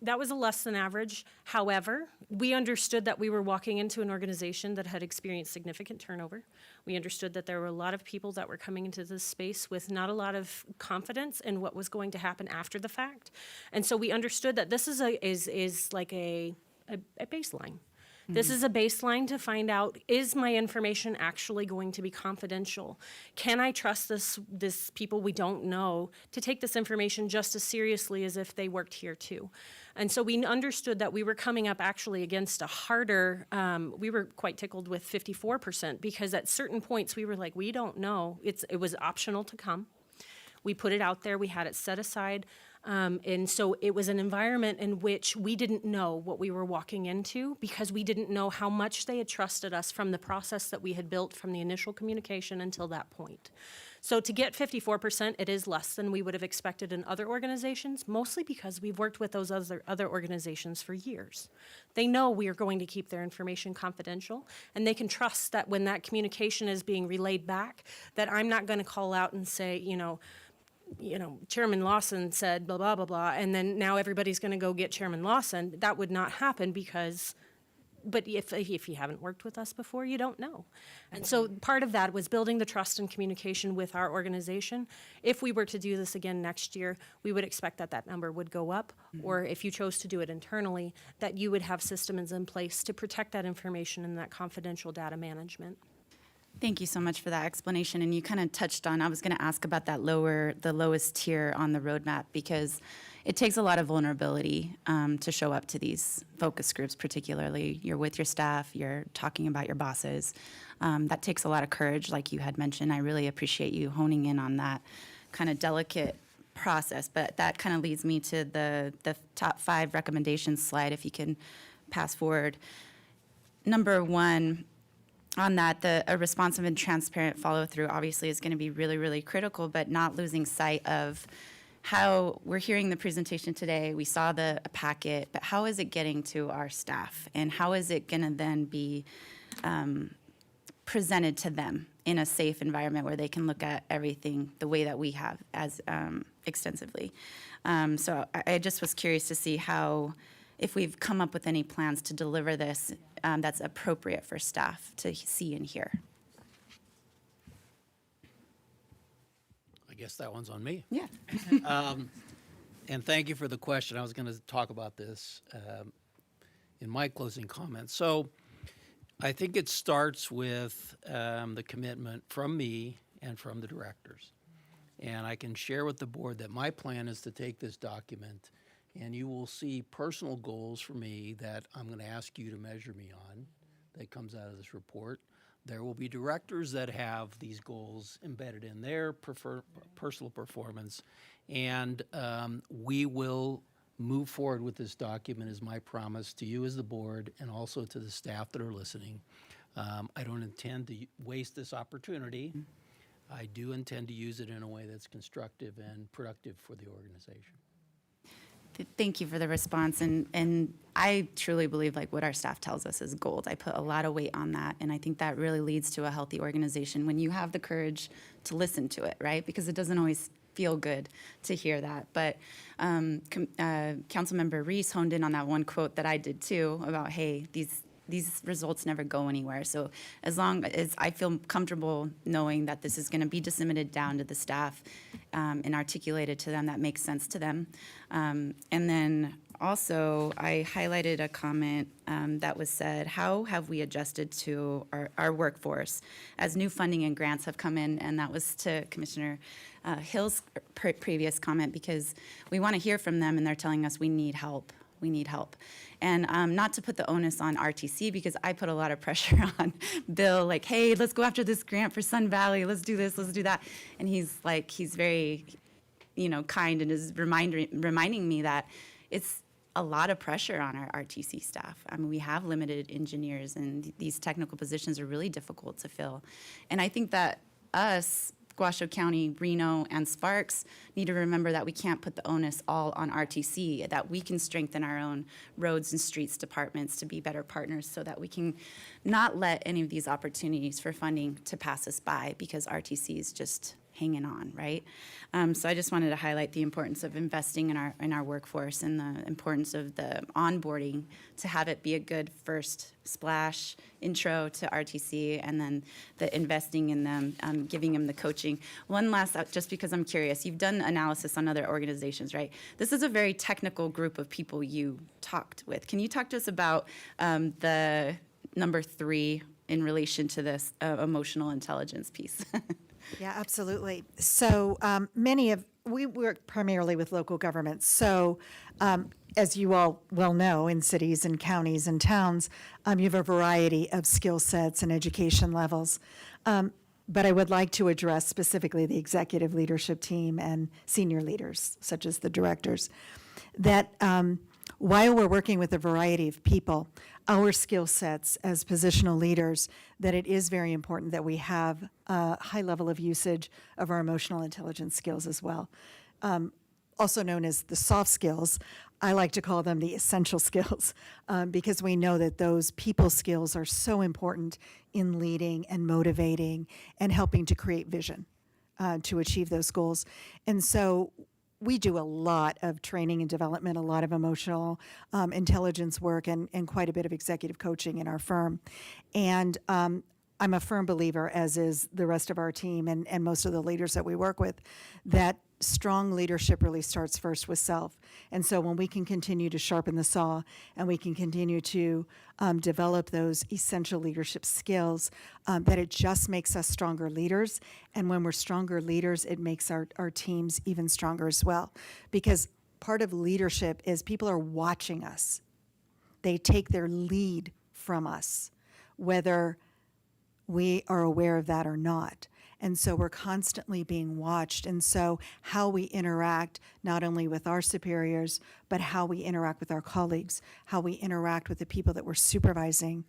That was a less than average. However, we understood that we were walking into an organization that had experienced significant turnover. We understood that there were a lot of people that were coming into this space with not a lot of confidence in what was going to happen after the fact. And so we understood that this is like a baseline. This is a baseline to find out, is my information actually going to be confidential? Can I trust this people we don't know to take this information just as seriously as if they worked here too? And so we understood that we were coming up actually against a harder, we were quite tickled with 54% because at certain points we were like, we don't know. It was optional to come. We put it out there, we had it set aside. And so it was an environment in which we didn't know what we were walking into because we didn't know how much they had trusted us from the process that we had built from the initial communication until that point. So to get 54%, it is less than we would have expected in other organizations, mostly because we've worked with those other organizations for years. They know we are going to keep their information confidential, and they can trust that when that communication is being relayed back, that I'm not going to call out and say, Chairman Lawson said blah, blah, blah, blah, and then now everybody's going to go get Chairman Lawson. That would not happen but if you haven't worked with us before, you don't know. And so part of that was building the trust and communication with our organization. If we were to do this again next year, we would expect that number would go up, or if you chose to do it internally, that you would have systems in place to protect that information and that confidential data management. Thank you so much for that explanation. And you kind of touched on, I was going to ask about that the lowest tier on the roadmap, because it takes a lot of vulnerability to show up to these focus groups, particularly. You're with your staff, you're talking about your bosses. That takes a lot of courage, like you had mentioned. I really appreciate you honing in on that kind of delicate process. But that kind of leads me to the top 5 recommendations slide, if you can pass forward. Number 1, on that, a responsive and transparent follow-through obviously is going to be really, really critical, but not losing sight of how we're hearing the presentation today. We saw a packet, but how is it getting to our staff? And how is it going to then be presented to them in a safe environment where they can look at everything the way that we have as extensively? So I just was curious to see if we've come up with any plans to deliver this that's appropriate for staff to see and hear. I guess that one's on me. Yeah. And thank you for the question. I was going to talk about this in my closing comments. So I think it starts with the commitment from me and from the directors. And I can share with the board that my plan is to take this document And you will see personal goals for me that I'm going to ask you to measure me on that comes out of this report. There will be directors that have these goals embedded in their personal performance. And we will move forward with this document is my promise to you as the board and also to the staff that are listening. I don't intend to waste this opportunity. I do intend to use it in a way that's constructive and productive for the organization. Thank you for the response, and I truly believe like what our staff tells us is gold. I put a lot of weight on that, and I think that really leads to a healthy organization when you have the courage to listen to it, right? Because it doesn't always feel good to hear that. But Councilmember Reese honed in on that one quote that I did too about, hey, these results never go anywhere. So as long as I feel comfortable knowing that this is going to be disseminated down to the staff and articulated to them, that makes sense to them. And then also, I highlighted a comment that was said, how have we adjusted to our workforce as new funding and grants have come in? And that was to Commissioner Hill's previous comment, because we want to hear from them and they're telling us we need help. We need help. And not to put the onus on RTC, because I put a lot of pressure on Bill, like, hey, let's go after this grant for Sun Valley, let's do this, let's do that. And he's very, kind and is reminding me that it's a lot of pressure on our RTC staff. I mean, we have limited engineers and these technical positions are really difficult to fill. And I think that us, Washoe County, Reno, and Sparks need to remember that we can't put the onus all on RTC, that we can strengthen our own roads and streets departments to be better partners so that we can not let any of these opportunities for funding to pass us by because RTC is just hanging on, right? So I just wanted to highlight the importance of investing in our workforce and the importance of the onboarding to have it be a good first splash intro to RTC, and then the investing in them, giving them the coaching. One last, just because I'm curious, you've done analysis on other organizations, right? This is a very technical group of people you talked with. Can you talk to us about the number 3 in relation to this emotional intelligence piece? Yeah, absolutely. So we work primarily with local governments. So as you all well know, in cities and counties and towns, you have a variety of skill sets and education levels. But I would like to address specifically the executive leadership team and senior leaders, such as the directors, that while we're working with a variety of people, our skill sets as positional leaders, that it is very important that we have a high level of usage of our emotional intelligence skills as well. Also known as the soft skills, I like to call them the essential skills because we know that those people skills are so important in leading and motivating and helping to create vision to achieve those goals. And so we do a lot of training and development, a lot of emotional intelligence work, and quite a bit of executive coaching in our firm. And I'm a firm believer, as is the rest of our team and most of the leaders that we work with, that strong leadership really starts first with self. And so when we can continue to sharpen the saw and we can continue to develop those essential leadership skills, that it just makes us stronger leaders. And when we're stronger leaders, it makes our teams even stronger as well. Because part of leadership is people are watching us. They take their lead from us, whether we are aware of that or not. And so we're constantly being watched. And so how we interact, not only with our superiors, but how we interact with our colleagues, how we interact with the people that we're supervising,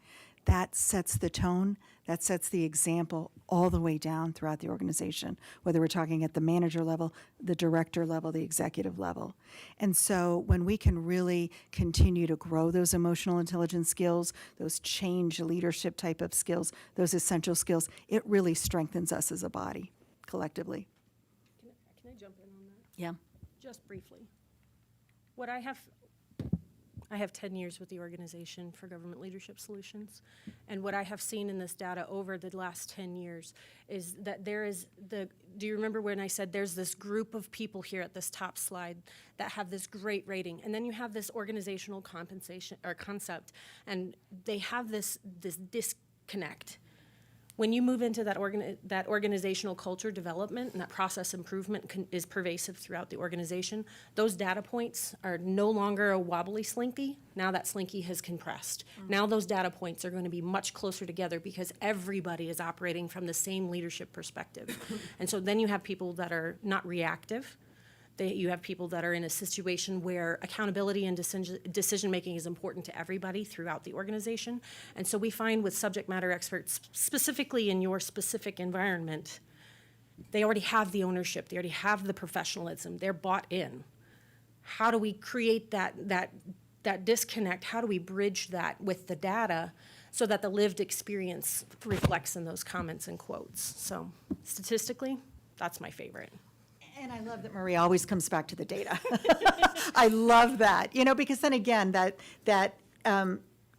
that sets the tone, that sets the example all the way down throughout the organization, whether we're talking at the manager level, the director level, the executive level. And so when we can really continue to grow those emotional intelligence skills, those change leadership type of skills, those essential skills, it really strengthens us as a body collectively. Can I jump in on that? Yeah. Just briefly. I have 10 years with the Organization for Government Leadership Solutions, and what I have seen in this data over the last 10 years is that do you remember when I said there's this group of people here at this top slide that have this great rating, and then you have this organizational compensation or concept, and they have this disconnect When you move into that organizational culture development and that process improvement is pervasive throughout the organization, those data points are no longer a wobbly slinky. Now that slinky has compressed. Now those data points are going to be much closer together because everybody is operating from the same leadership perspective. And so then you have people that are not reactive. You have people that are in a situation where accountability and decision-making is important to everybody throughout the organization. And so we find with subject matter experts, specifically in your specific environment, they already have the ownership, they already have the professionalism, they're bought in. How do we create that disconnect? How do we bridge that with the data so that the lived experience reflects in those comments and quotes? So statistically, that's my favorite. And I love that Marie always comes back to the data. I love that, because then again, that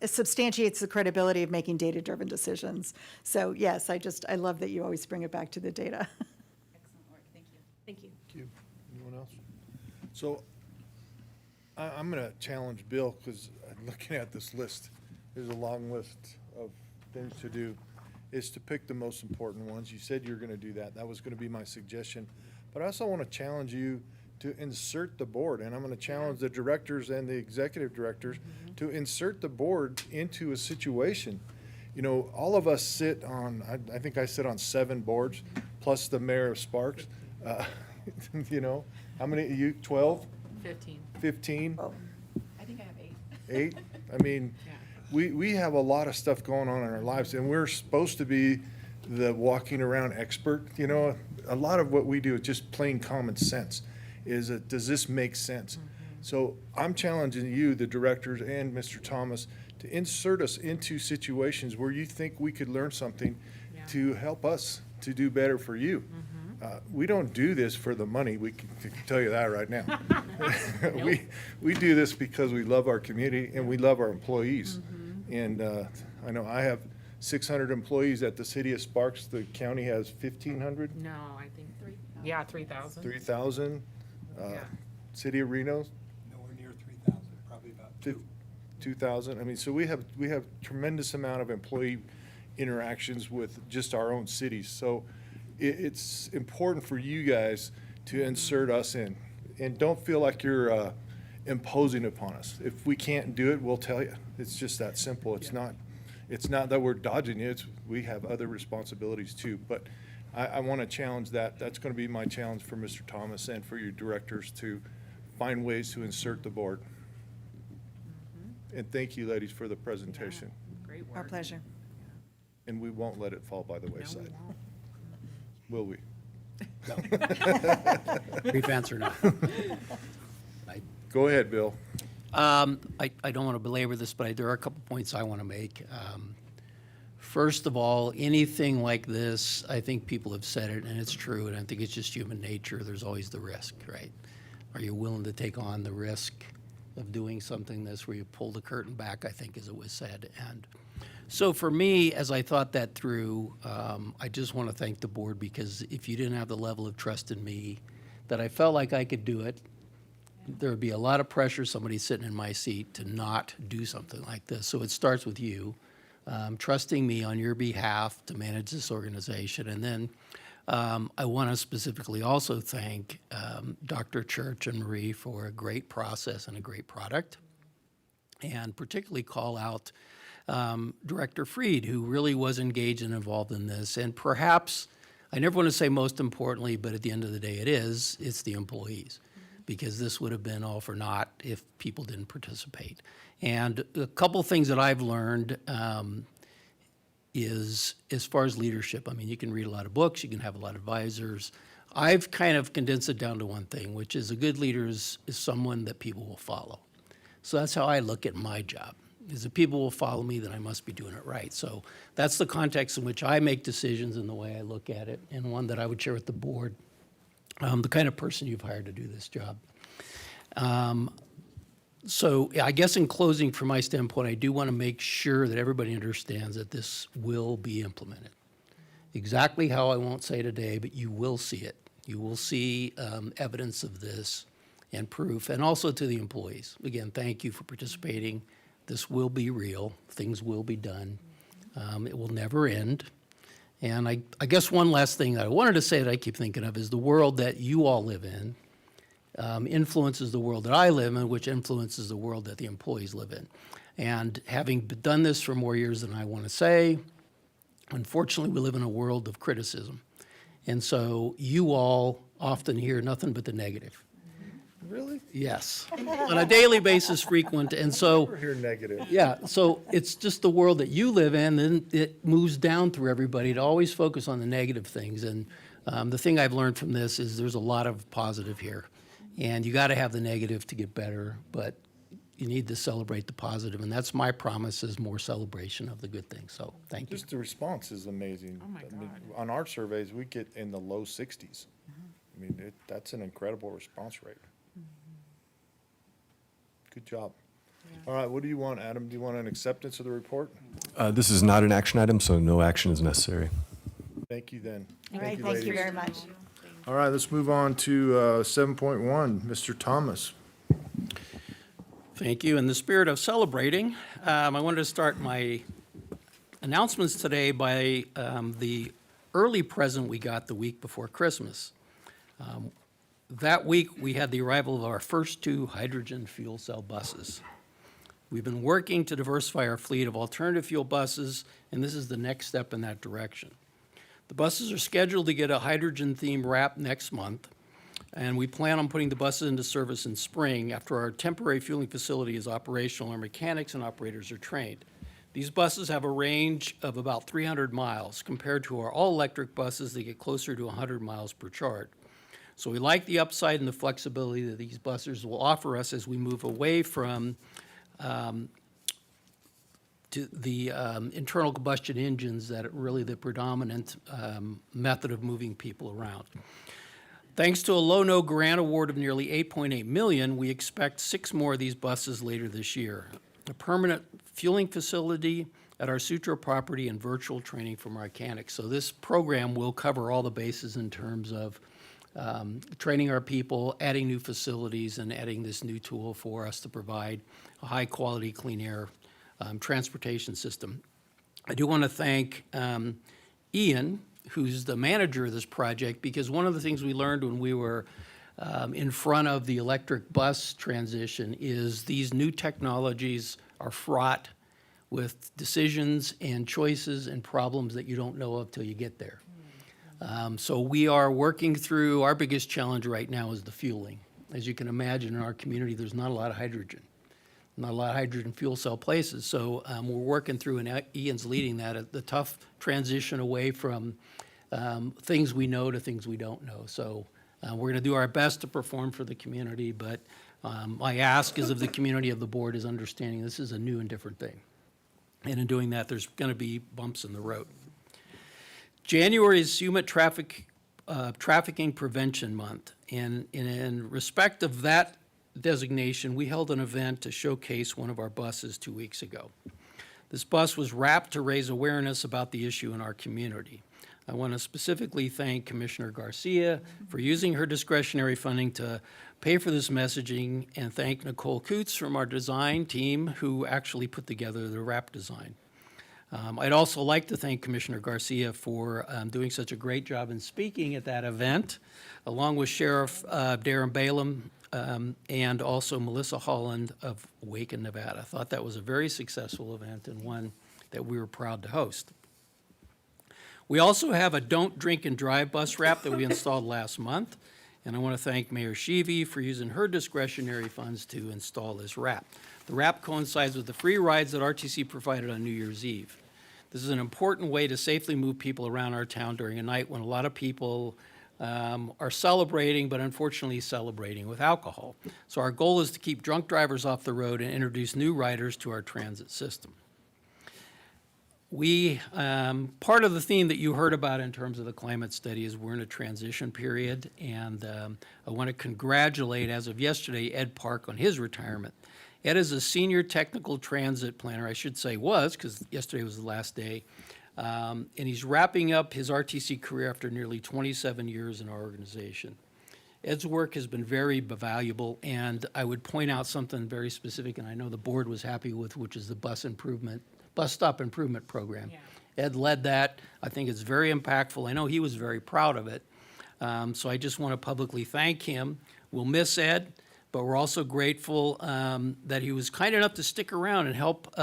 substantiates the credibility of making data-driven decisions. So yes, I love that you always bring it back to the data. Excellent work, thank you. Thank you. Thank you. Anyone else? So I'm going to challenge Bill because I'm looking at this list. There's a long list of things to do. Is to pick the most important ones. You said you're going to do that. That was going to be my suggestion. But I also want to challenge you to insert the board, and I'm going to challenge the directors and the executive directors to insert the board into a situation. All of us sit on, I think I sit on 7 boards, plus the mayor of Sparks. How many, you, 12? 15. 15? I think I have 8? 8. I mean, we have a lot of stuff going on in our lives, and we're supposed to be the walking around expert. A lot of what we do is just plain common sense. Does this make sense? So I'm challenging you, the directors, and Mr. Thomas, to insert us into situations where you think we could learn something to help us to do better for you. We don't do this for the money. We can tell you that right now. We do this because we love our community and we love our employees. And I know I have 600 employees at the city of Sparks. The county has 1,500, No, I think 3,000. Yeah, 3,000. 3,000. City of Reno, Nowhere near 3,000, probably about 2,000. I mean, so we have tremendous amount of employee interactions with just our own cities. So it's important for you guys to insert us in, and don't feel like you're imposing upon us. If we can't do it, we'll tell you. It's just that simple. It's not that we're dodging you. We have other responsibilities too. But I want to challenge that. That's going to be my challenge for Mr. Thomas and for your directors to find ways to insert the board. And thank you, ladies, for the presentation. Great work. Our pleasure. And we won't let it fall by the wayside. Will we? Brief answer, no. Go ahead, Bill. I don't want to belabor this, but there are a couple points I want to make. First of all, anything like this, I think people have said it, and it's true, and I think it's just human nature. There's always the risk, right? Are you willing to take on the risk of doing something this where you pull the curtain back, I think, as it was said. And so for me, as I thought that through, I just want to thank the board, because if you didn't have the level of trust in me that I felt like I could do it, there would be a lot of pressure, somebody sitting in my seat, to not do something like this. So it starts with you, trusting me on your behalf to manage this organization. And then I want to specifically also thank Dr. Church and Marie for a great process and a great product, and particularly call out Director Freed, who really was engaged and involved in this. And perhaps, I never want to say most importantly, but at the end of the day it's the employees, because this would have been all for naught if people didn't participate. And a couple things that I've learned is, as far as leadership, I mean, you can read a lot of books, you can have a lot of advisors. I've kind of condensed it down to one thing, which is a good leader is someone that people will follow. So that's how I look at my job, is if people will follow me, then I must be doing it right. So that's the context in which I make decisions and the way I look at it, and one that I would share with the board, the kind of person you've hired to do this job. So I guess in closing, from my standpoint, I do want to make sure that everybody understands that this will be implemented. Exactly how, I won't say today, but you will see it. You will see evidence of this and proof, and also to the employees. Again, thank you for participating. This will be real. Things will be done. It will never end. And I guess one last thing that I wanted to say that I keep thinking of is the world that you all live in influences the world that I live in, which influences the world that the employees live in. And having done this for more years than I want to say, unfortunately, we live in a world of criticism. And so you all often hear nothing but the negative. Really? Yes. On a daily basis, frequent. And so, We're here negative. yeah, so it's just the world that you live in, and it moves down through everybody to always focus on the negative things. And the thing I've learned from this is there's a lot of positive here. And you got to have the negative to get better, but you need to celebrate the positive. And that's my promise, is more celebration of the good things. So thank you. Just the response is amazing. Oh, my I mean, God. on our surveys, we get in the low 60s. I mean, that's an incredible response rate. Good job. All right, what do you want, Adam? Do you want an acceptance of the report? This is not an action item, so no action is necessary. Thank you then. All right, thank you ladies. very much. All right, let's move on to 7.1, Mr. Thomas. Thank you. In the spirit of celebrating, I wanted to start my announcements today by the early present we got the week before Christmas. That week, we had the arrival of our first 2 hydrogen fuel cell buses. We've been working to diversify our fleet of alternative fuel buses, and this is the next step in that direction. The buses are scheduled to get a hydrogen-themed wrap next month, and we plan on putting the buses into service in spring after our temporary fueling facility is operational and our mechanics and operators are trained. These buses have a range of about 300 miles compared to our all-electric buses that get closer to 100 miles per charge. So we like the upside and the flexibility that these buses will offer us as we move away from to the internal combustion engines that are really the predominant method of moving people around. Thanks to a low-no grant award of nearly $8.8 million, we expect 6 more of these buses later this year. A permanent fueling facility at our Sutro property and virtual training for mechanics. So this program will cover all the bases in terms of training our people, adding new facilities, and adding this new tool for us to provide a high-quality, clean air transportation system. I do want to thank Ian, who's the manager of this project, because one of the things we learned when we were in front of the electric bus transition is these new technologies are fraught with decisions and choices and problems that you don't know of till you get there. So we are working through, our biggest challenge right now is the fueling. As you can imagine, in our community, there's not a lot of hydrogen, not a lot of hydrogen fuel cell places. So we're working through, and Ian's leading that, the tough transition away from things we know to things we don't know. So we're going to do our best to perform for the community, but my ask is of the community, of the board, is understanding this is a new and different thing. And in doing that, there's going to be bumps in the road. January is Human Trafficking Prevention Month, and in respect of that designation, we held an event to showcase one of our buses 2 weeks ago. This bus was wrapped to raise awareness about the issue in our community. I want to specifically thank Commissioner Garcia for using her discretionary funding to pay for this messaging, and thank Nicole Coots from our design team who actually put together the wrap design. I'd also like to thank Commissioner Garcia for doing such a great job in speaking at that event, along with Sheriff Darren Balaam and also Melissa Holland of Waco, Nevada. I thought that was a very successful event and one that we were proud to host. We also have a Don't Drink and Drive bus wrap that we installed last month, and I want to thank Mayor Sheevy for using her discretionary funds to install this wrap. The wrap coincides with the free rides that RTC provided on New Year's Eve. This is an important way to safely move people around our town during a night when a lot of people are celebrating, but unfortunately celebrating with alcohol. So our goal is to keep drunk drivers off the road and introduce new riders to our transit system. We, part of the theme that you heard about in terms of the climate study is we're in a transition period, and I want to congratulate, as of yesterday, Ed Park on his retirement. Ed is a senior technical transit planner, I should say was, because yesterday was the last day, and he's wrapping up his RTC career after nearly 27 years in our organization. Ed's work has been very valuable, and I would point out something very specific, and I know the board was happy with, which is the bus stop improvement program. Yeah. Ed led that. I think it's very impactful. I know he was very proud of it. So I just want to publicly thank him. We'll miss Ed, but we're also grateful that he was kind enough to stick around and help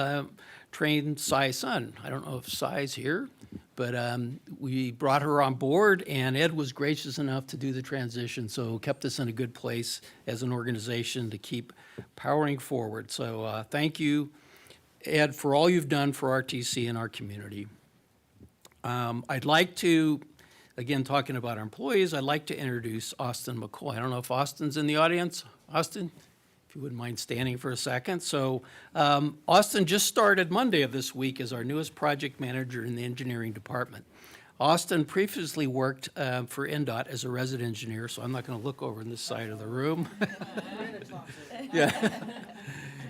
train Sai's son. I don't know if Sai's here, but we brought her on board, and Ed was gracious enough to do the transition, so kept us in a good place as an organization to keep powering forward. So thank you, Ed, for all you've done for RTC and our community. I'd like to, again, talking about our employees, I'd like to introduce Austin McCoy. I don't know if Austin's in the audience. Austin, if you wouldn't mind standing for a second. So Austin just started Monday of this week as our newest project manager in the engineering department. Austin previously worked for NDOT as a resident engineer, so I'm not going to look over on this side of the room. Yeah.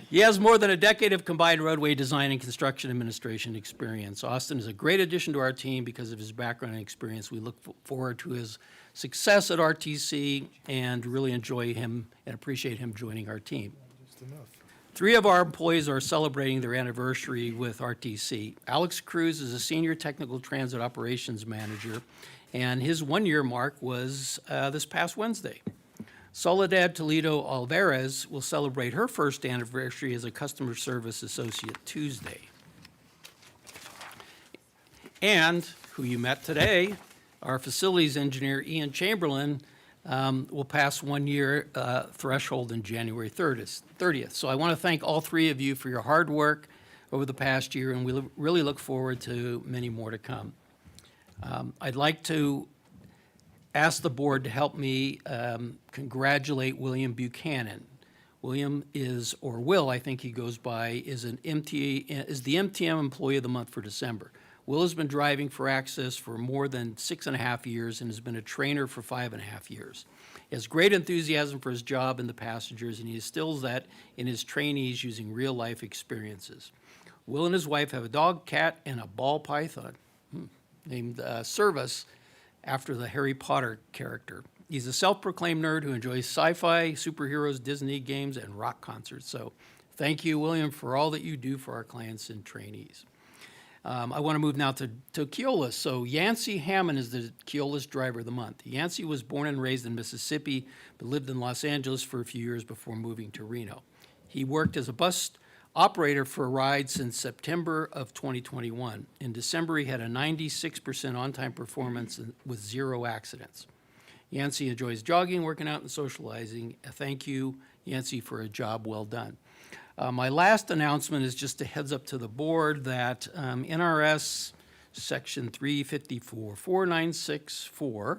He has more than a decade of combined roadway design and construction administration experience. Austin is a great addition to our team because of his background and experience. We look forward to his success at RTC and really enjoy him and appreciate him joining our team. 3 of our employees are celebrating their anniversary with RTC. Alex Cruz is a senior technical transit operations manager, and his 1-year mark was this past Wednesday. Soledad Toledo Alvarez will celebrate her first anniversary as a customer service associate Tuesday. And who you met today, our facilities engineer Ian Chamberlain will pass 1-year threshold in January 30th. So I want to thank all 3 of you for your hard work over the past year, and we really look forward to many more to come. I'd like to ask the board to help me congratulate William Buchanan. William is, or Will, I think he goes by, is the MTM Employee of the Month for December. Will has been driving for Access for more than 6.5 years and has been a trainer for 5.5 years. He has great enthusiasm for his job and the passengers, and he instills that in his trainees using real-life experiences. Will and his wife have a dog, cat, and a ball python named Service, after the Harry Potter character. He's a self-proclaimed nerd who enjoys sci-fi, superheroes, Disney games, and rock concerts. So thank you, William, for all that you do for our clients and trainees. I want to move now to Keolis. So Yancey Hammond is the Keolis Driver of the Month. Yancey was born and raised in Mississippi, but lived in Los Angeles for a few years before moving to Reno. He worked as a bus operator for a ride since September of 2021. In December, he had a 96% on-time performance with 0 accidents. Yancey enjoys jogging, working out, and socializing. Thank you, Yancey, for a job well done. My last announcement is just a heads up to the board that NRS Section 354-4964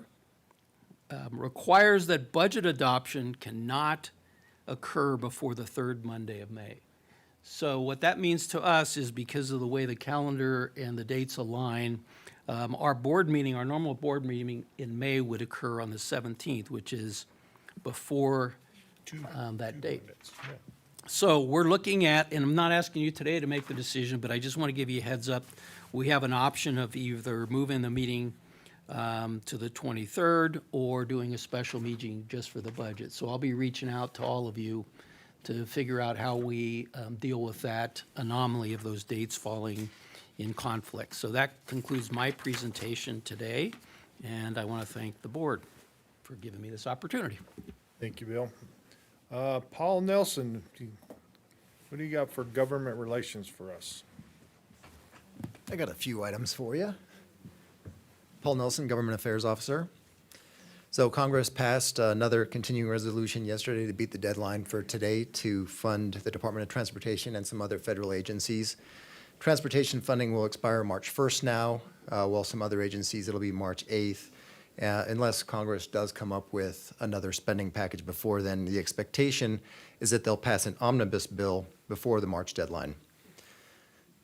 requires that budget adoption cannot occur before the 3rd Monday of May. So what that means to us is, because of the way the calendar and the dates align, our board meeting, our normal board meeting in May would occur on the 17th, which is before that date. So we're looking at, and I'm not asking you today to make the decision, but I just want to give you a heads up. We have an option of either moving the meeting to the 23rd or doing a special meeting just for the budget. So I'll be reaching out to all of you to figure out how we deal with that anomaly of those dates falling in conflict. So that concludes my presentation today, and I want to thank the board for giving me this opportunity. Thank you, Bill. Paul Nelson, what do you got for government relations for us? I got a few items for you. Paul Nelson, Government Affairs Officer. So Congress passed another continuing resolution yesterday to beat the deadline for today to fund the Department of Transportation and some other federal agencies. Transportation funding will expire March 1st now, while some other agencies it'll be March 8th. Unless Congress does come up with another spending package before then, the expectation is that they'll pass an omnibus bill before the March deadline.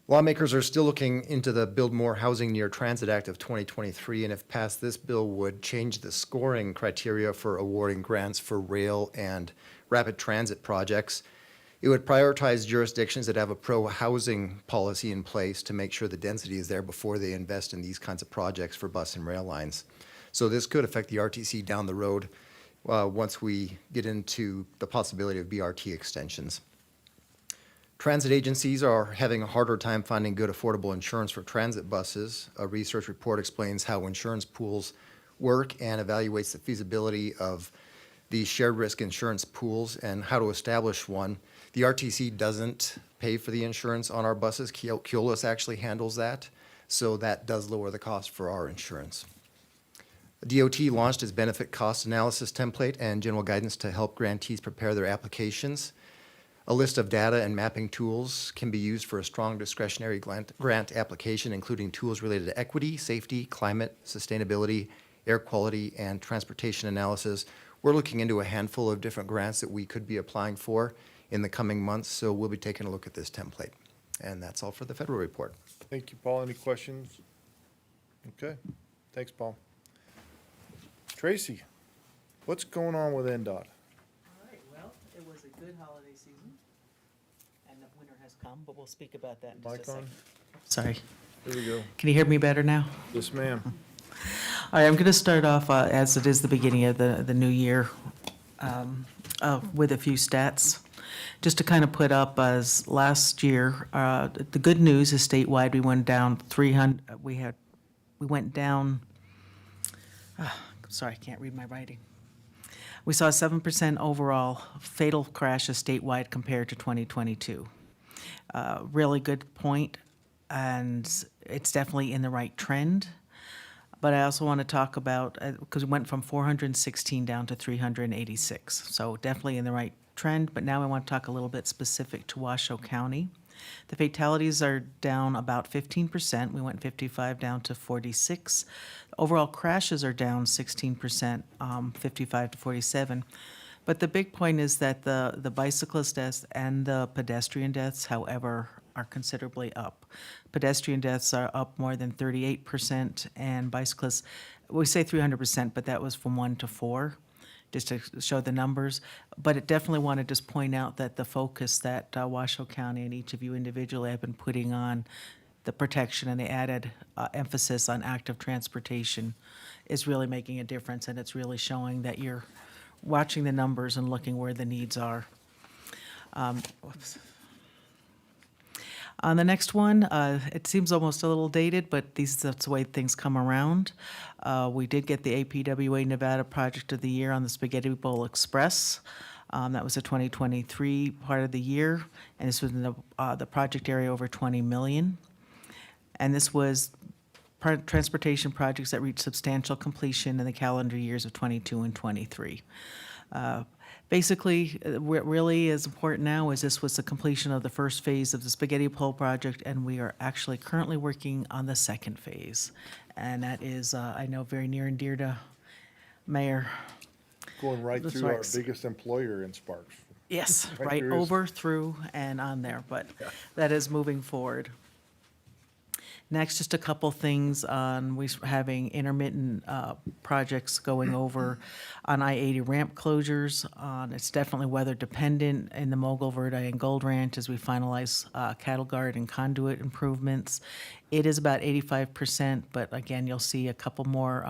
Lawmakers are still looking into the Build More Housing Near Transit Act of 2023, and if passed, this bill would change the scoring criteria for awarding grants for rail and rapid transit projects. It would prioritize jurisdictions that have a pro-housing policy in place to make sure the density is there before they invest in these kinds of projects for bus and rail lines. So this could affect the RTC down the road once we get into the possibility of BRT extensions. Transit agencies are having a harder time finding good affordable insurance for transit buses. A research report explains how insurance pools work and evaluates the feasibility of these shared risk insurance pools and how to establish one. The RTC doesn't pay for the insurance on our buses. Keolis actually handles that, so that does lower the cost for our insurance. DOT launched its benefit cost analysis template and general guidance to help grantees prepare their applications. A list of data and mapping tools can be used for a strong discretionary grant application, including tools related to equity, safety, climate, sustainability, air quality, and transportation analysis. We're looking into a handful of different grants that we could be applying for in the coming months, so we'll be taking a look at this template. And that's all for the federal report. Thank you, Paul. Any questions? Okay, thanks, Paul. Tracy, what's going on with NDOT? All right, well, it was a good holiday season, and the winter has come, but we'll speak about that in just a Mic second. on? Sorry. Here we go. Can you hear me better now? Yes, ma'am. All right, I'm going to start off, as it is the beginning of the new year, with a few stats. Just to kind of put up, as last year, the good news is statewide, we went down 300, we went down, sorry, I can't read my writing. We saw 7% overall fatal crashes statewide compared to 2022. Really good point, and it's definitely in the right trend. But I also want to talk about, because we went from 416 down to 386, so definitely in the right trend. But now I want to talk a little bit specific to Washoe County. The fatalities are down about 15%. We went 55 down to 46. Overall crashes are down 16%, 55 to 47. But the big point is that the bicyclist deaths and the pedestrian deaths, however, are considerably up. Pedestrian deaths are up more than 38%, and bicyclists, we say 300%, but that was from 1 to 4, just to show the numbers. But it definitely want to just point out that the focus that Washoe County and each of you individually have been putting on the protection and the added emphasis on active transportation is really making a difference, and it's really showing that you're watching the numbers and looking where the needs are. On the next one, it seems almost a little dated, but that's the way things come around. We did get the APWA Nevada Project of the Year on the Spaghetti Bowl Express. That was a 2023 part of the year, and this was in the project area over 20 million. And this was transportation projects that reached substantial completion in the calendar years of 22 and 23. Basically, what really is important now is this was the completion of the first phase of the Spaghetti Bowl project, and we are actually currently working on the second phase. And that is, I know, very near and dear to Mayor. Going right The through our Sparks. biggest employer in Sparks. Yes, right through his- over, through, and on there, but that is moving forward. Next, just a couple things on, we're having intermittent projects going over on I-80 ramp closures. It's definitely weather dependent in the Mogul, Verde, and Gold Ranch as we finalize cattle guard and conduit improvements. It is about 85%, but again, you'll see a couple more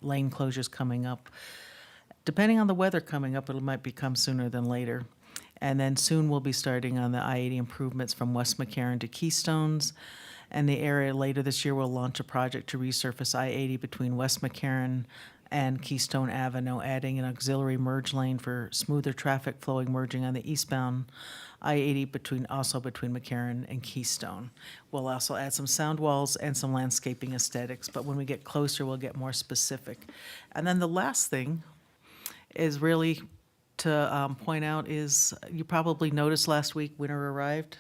lane closures coming up. Depending on the weather coming up, it might become sooner than later. And then soon we'll be starting on the I-80 improvements from West McCarran to Keystones. And the area later this year will launch a project to resurface I-80 between West McCarran and Keystone Avenue, adding an auxiliary merge lane for smoother traffic flowing merging on the eastbound I-80 also between McCarran and Keystone. We'll also add some sound walls and some landscaping aesthetics, but when we get closer, we'll get more specific. And then the last thing is really to point out is, you probably noticed last week winter arrived.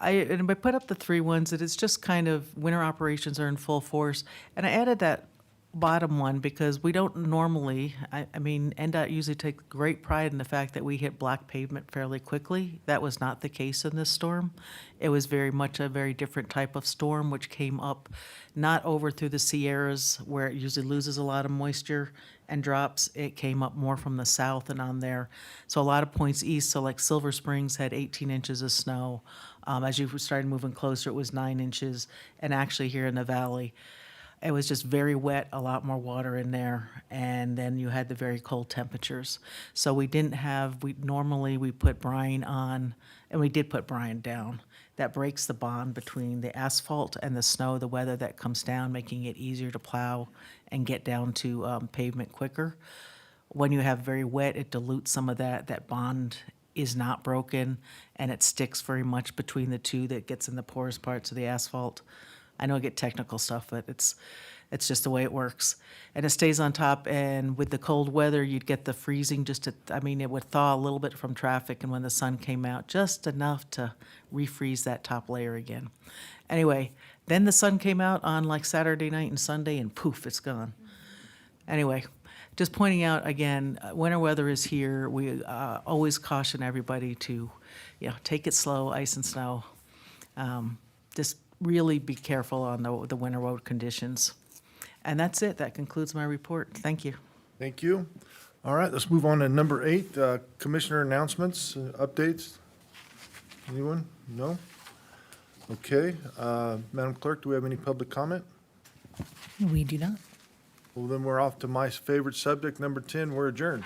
I put up the 3 ones, that it's just kind of winter operations are in full force. And I added that bottom one because we don't normally, I mean, NDOT usually takes great pride in the fact that we hit black pavement fairly quickly. That was not the case in this storm. It was very much a very different type of storm, which came up not over through the Sierras where it usually loses a lot of moisture and drops. It came up more from the south and on there. So a lot of points east, so like Silver Springs had 18 inches of snow. As you started moving closer, it was 9 inches, and actually here in the valley, It was just very wet, a lot more water in there, and then you had the very cold temperatures. So we didn't have, normally we put brine on, and we did put brine down. That breaks the bond between the asphalt and the snow, the weather that comes down, making it easier to plow and get down to pavement quicker. When you have very wet, it dilutes some of that. That bond is not broken, and it sticks very much between the two that gets in the porous parts of the asphalt. I know I get technical stuff, but it's just the way it works. And it stays on top, and with the cold weather, you'd get the freezing it would thaw a little bit from traffic, and when the sun came out, just enough to refreeze that top layer again. Anyway, then the sun came out on like Saturday night and Sunday, and poof, it's gone. Anyway, just pointing out again, winter weather is here. We always caution everybody to, take it slow, ice and snow. Just really be careful on the winter road conditions. And that's it. That concludes my report. Thank you. Thank you. All right, let's move on to number 8, commissioner announcements, updates. Anyone? No? Okay, Madam Clerk, do we have any public comment? We do not. Well, then we're off to my favorite subject, number 10, we're adjourned.